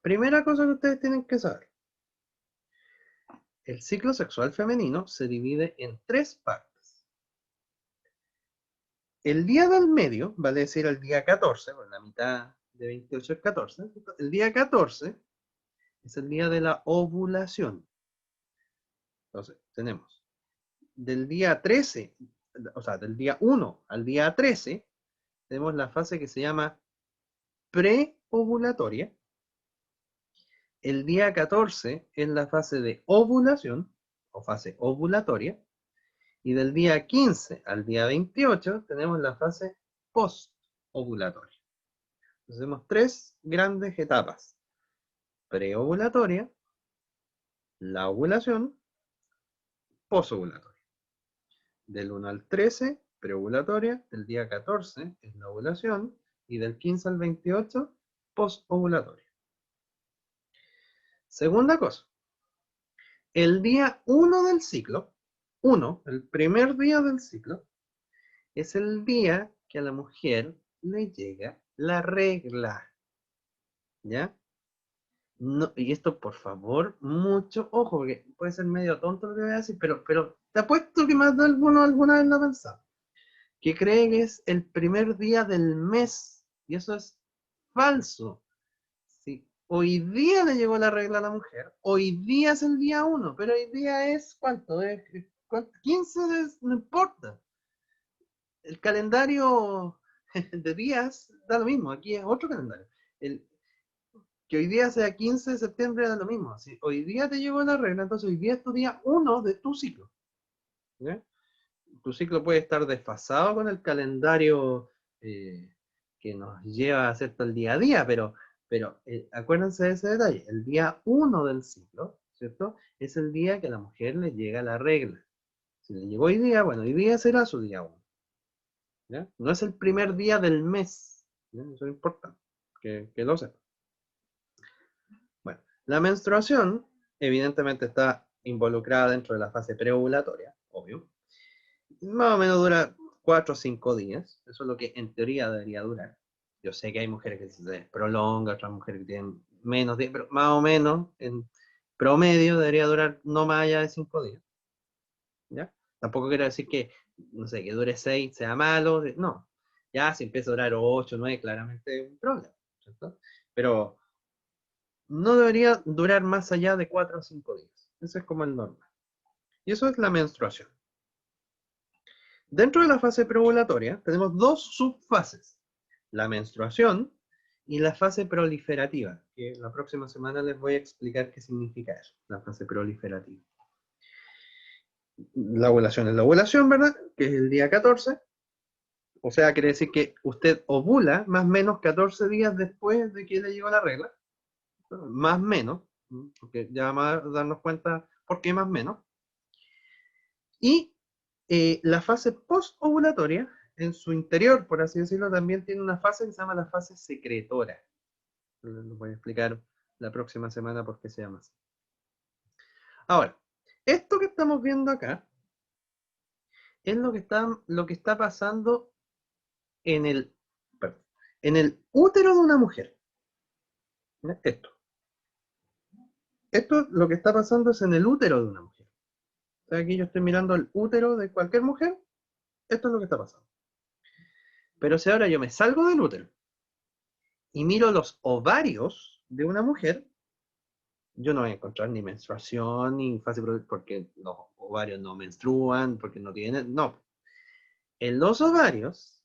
Speaker 1: Primera cosa que ustedes tienen que saber. El ciclo sexual femenino se divide en 3 partes. El día del medio, vale decir el día 14, por la mitad de 28 es 14, el día 14 es el día de la ovulación. Entonces, tenemos del día 13, o sea, del día 1 al día 13, tenemos la fase que se llama preovulatoria. El día 14 es la fase de ovulación, o fase ovulatoria. Y del día 15 al día 28 tenemos la fase postovulatoria. Entonces tenemos 3 grandes etapas. Preovulatoria, la ovulación, posovulatoria. Del 1 al 13, preovulatoria, el día 14 es la ovulación, y del 15 al 28, postovulatoria. Segunda cosa, el día 1 del ciclo, el primer día del ciclo, es el día que a la mujer le llega la regla. ¿Ya? No, y esto, por favor, mucho ojo, porque puede ser medio tonto lo que voy a decir, pero te apuesto que más de alguno alguna vez lo ha pensado. Que cree que es el primer día del mes, y eso es falso. Sí. Hoy día le llegó la regla a la mujer, hoy día es el día 1, pero hoy día es, ¿cuánto? 15, no importa. El calendario de días da lo mismo, aquí es otro calendario. El, que hoy día sea 15 de septiembre da lo mismo. Si hoy día te llegó la regla, entonces hoy día es tu día 1 de tu ciclo. ¿Ya? Tu ciclo puede estar desfasado con el calendario eh, que nos lleva a hacer todo el día a día, pero acuérdense de ese detalle. El día 1 del ciclo, ¿cierto? Es el día que a la mujer le llega la regla. Si le llegó hoy día, bueno, hoy día será su día 1. ¿Ya? No es el primer día del mes. ¿Ya? Eso es importante, que lo sepan. Bueno, la menstruación evidentemente está involucrada dentro de la fase preovulatoria, obvio. Más o menos dura 4 o 5 días. Eso es lo que en teoría debería durar. Yo sé que hay mujeres que se prolonga, otras mujeres que tienen menos días, pero más o menos promedio debería durar no más allá de 5 días. ¿Ya? Tampoco quiero decir que, no sé, que dure 6 sea malo, no. Ya si empieza a durar 8, 9, claramente es un problema, ¿cierto? Pero no debería durar más allá de 4 o 5 días. Eso es como el normal. Y eso es la menstruación. Dentro de la fase preovulatoria tenemos dos subfases, la menstruación y la fase proliferativa, que la próxima semana les voy a explicar qué significa eso, la fase proliferativa. La ovulación es la ovulación, ¿verdad? Que es el día 14. O sea, quiere decir que usted ovula más o menos 14 días después de que le llegó la regla. Más o menos, porque ya vamos a darnos cuenta por qué más o menos. Y la fase postovulatoria, en su interior, por así decirlo, también tiene una fase que se llama la fase secretora. Les voy a explicar la próxima semana por qué se llama así. Ahora, esto que estamos viendo acá es lo que está pasando en el útero de una mujer. Esto lo que está pasando es en el útero de una mujer. O sea, aquí yo estoy mirando el útero de cualquier mujer, esto es lo que está pasando. Pero si ahora yo me salgo del útero y miro los ovarios de una mujer, yo no voy a encontrar ni menstruación, ni fase porque los ovarios no menstruan, porque no tienen, no. En los ovarios,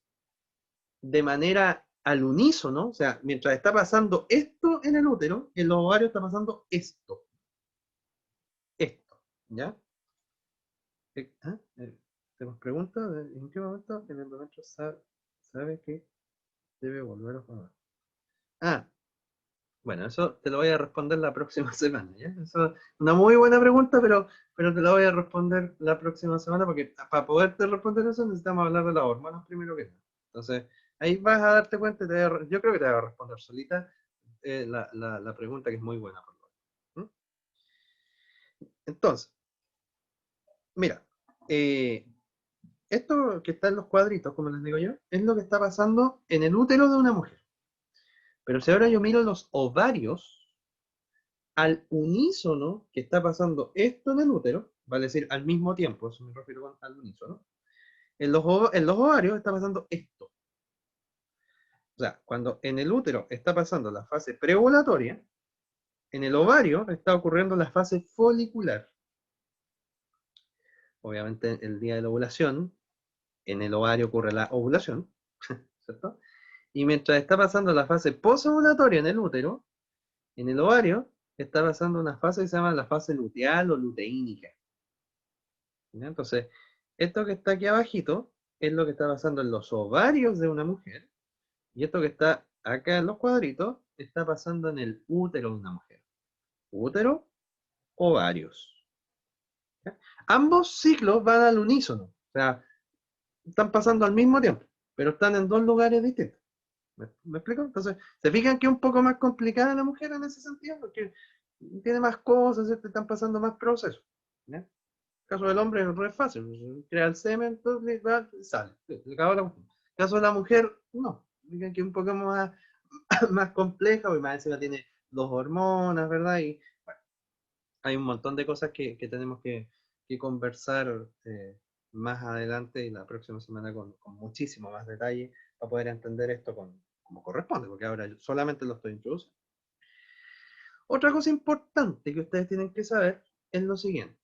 Speaker 1: de manera al unísono, o sea, mientras está pasando esto en el útero, en los ovarios está pasando esto. Esto, ¿ya? ¿Tenemos preguntas? ¿En qué momento el endometrio sabe que debe volver a jugar? Ah, bueno, eso te lo voy a responder la próxima semana, ¿ya? Eso es una muy buena pregunta, pero te la voy a responder la próxima semana porque para poderte responder eso necesitamos hablar de las hormonas primero que nada. Entonces, ahí vas a darte cuenta, yo creo que te voy a responder solita la pregunta que es muy buena. ¿Mm? Entonces, mira, esto que está en los cuadritos, como les digo yo, es lo que está pasando en el útero de una mujer. Pero si ahora yo miro los ovarios, al unísono que está pasando esto en el útero, vale decir al mismo tiempo, eso me refiero al unísono, en los ovarios está pasando esto. O sea, cuando en el útero está pasando la fase preovulatoria, en el ovario está ocurriendo la fase folicular. Obviamente el día de la ovulación, en el ovario ocurre la ovulación, ¿cierto? Y mientras está pasando la fase posovulatoria en el útero, en el ovario está pasando una fase que se llama la fase luteal o luteínica. ¿Ya? Entonces, esto que está aquí abajito es lo que está pasando en los ovarios de una mujer, y esto que está acá en los cuadritos está pasando en el útero de una mujer. Útero, ovarios. ¿Ya? Ambos ciclos van al unísono, o sea, están pasando al mismo tiempo, pero están en dos lugares distintos. ¿Me explico? Entonces, ¿se fijan que es un poco más complicada la mujer en ese sentido? Porque tiene más cosas, están pasando más procesos. ¿Ya? En el caso del hombre es re fácil, crea el semen, entonces sale. Se acabó la cuestión. En el caso de la mujer, no. Fijan que es un poco más, más compleja, porque más encima tiene dos hormonas, ¿verdad? Y bueno, hay un montón de cosas que tenemos que conversar más adelante y la próxima semana con muchísimo más detalle para poder entender esto como corresponde, porque ahora yo solamente lo estoy introduciendo. Otra cosa importante que ustedes tienen que saber es lo siguiente.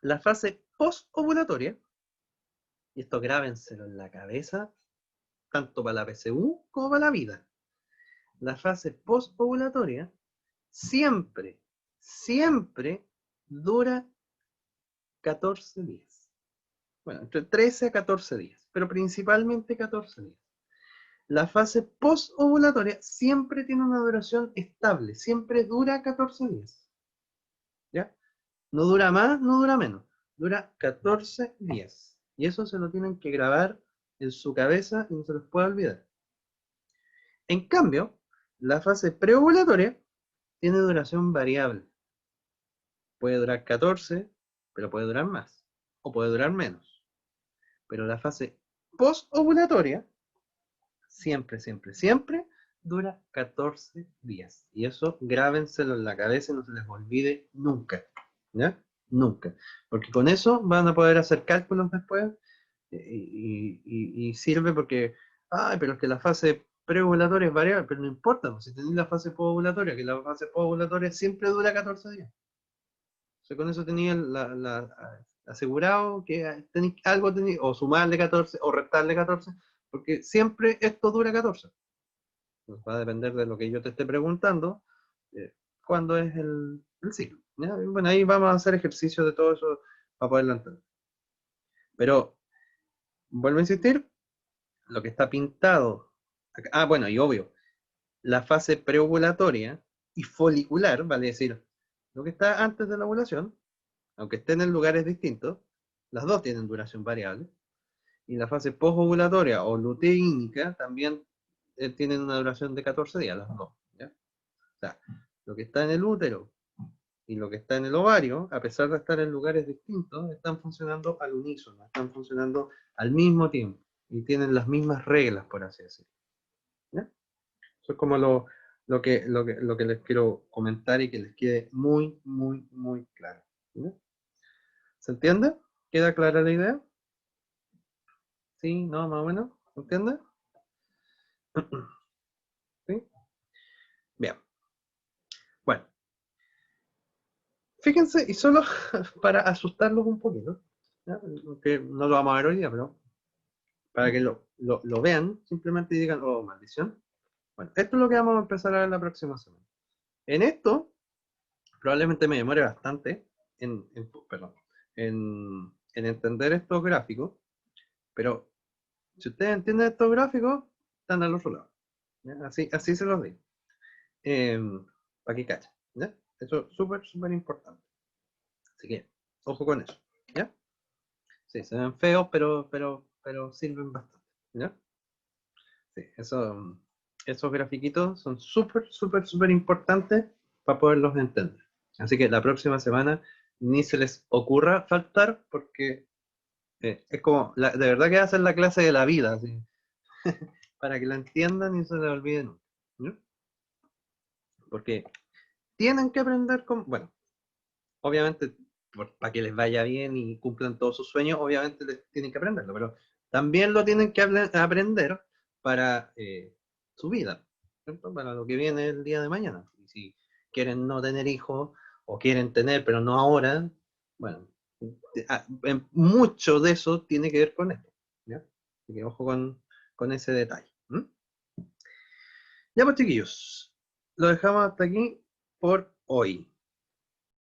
Speaker 1: La fase postovulatoria, y esto grábenselo en la cabeza, tanto para la PCU como para la vida. La fase postovulatoria siempre, siempre dura 14 días. Bueno, entre 13 a 14 días, pero principalmente 14 días. La fase postovulatoria siempre tiene una duración estable, siempre dura 14 días. ¿Ya? No dura más, no dura menos. Dura 14 días. Y eso se lo tienen que grabar en su cabeza y no se les puede olvidar. En cambio, la fase preovulatoria tiene duración variable. Puede durar 14, pero puede durar más. O puede durar menos. Pero la fase postovulatoria siempre, siempre, siempre dura 14 días. Y eso grábenselo en la cabeza y no se les olvide nunca. ¿Ya? Nunca. Porque con eso van a poder hacer cálculos después y sirve porque, ay, pero es que la fase preovulatoria es variable, pero no importa, pues, si tenéis la fase posovulatoria, que la fase posovulatoria siempre dura 14 días. O sea, con eso tenéis asegurado que tenéis algo, o sumarle 14 o restarle 14, porque siempre esto dura 14. Va a depender de lo que yo te esté preguntando, cuándo es el ciclo. ¿Ya? Bueno, ahí vamos a hacer ejercicios de todo eso para poderlo entender. Pero, vuelvo a insistir, lo que está pintado, bueno, y obvio, la fase preovulatoria y folicular, vale decir, lo que está antes de la ovulación, aunque estén en lugares distintos, las dos tienen duración variable, y la fase posovulatoria o luteínica también tienen una duración de 14 días, las dos. ¿Ya? O sea, lo que está en el útero y lo que está en el ovario, a pesar de estar en lugares distintos, están funcionando al unísono, están funcionando al mismo tiempo y tienen las mismas reglas, por así decirlo. ¿Ya? Eso es como lo que les quiero comentar y que les quede muy, muy, muy claro. ¿Ya? ¿Se entiende? ¿Queda clara la idea? ¿Sí? ¿No? ¿Más o menos? ¿Se entiende? ¿Sí? Bien. Bueno, fíjense, y solo para asustarlos un poquito, ¿ya? Que no lo vamos a ver hoy día, pero para que lo vean, simplemente digan, oh, maldición. Bueno, esto es lo que vamos a empezar a ver la próxima semana. En esto, probablemente me demore bastante perdón, en entender estos gráficos, pero si ustedes entienden estos gráficos, están al otro lado. ¿Ya? Así se los digo. Para que cachen. ¿Ya? Eso es súper, súper importante. Así que, ojo con eso. ¿Ya? Sí, se ven feos, pero sirven bastante. ¿Ya? Sí, esos grafiquitos son súper, súper, súper importantes para poderlos entender. Así que la próxima semana ni se les ocurra faltar porque es como, de verdad que hacen la clase de la vida, así, para que la entiendan y no se les olvide nunca. ¿No? Porque tienen que aprender con, bueno, obviamente para que les vaya bien y cumplan todos sus sueños, obviamente tienen que aprenderlo, pero también lo tienen que aprender para su vida, ¿cierto? Para lo que viene el día de mañana. Y si quieren no tener hijos o quieren tener, pero no ahora, bueno, mucho de eso tiene que ver con esto. ¿Ya? Así que ojo con ese detalle. ¿Mm? Ya pues chiquillos, lo dejamos hasta aquí por hoy.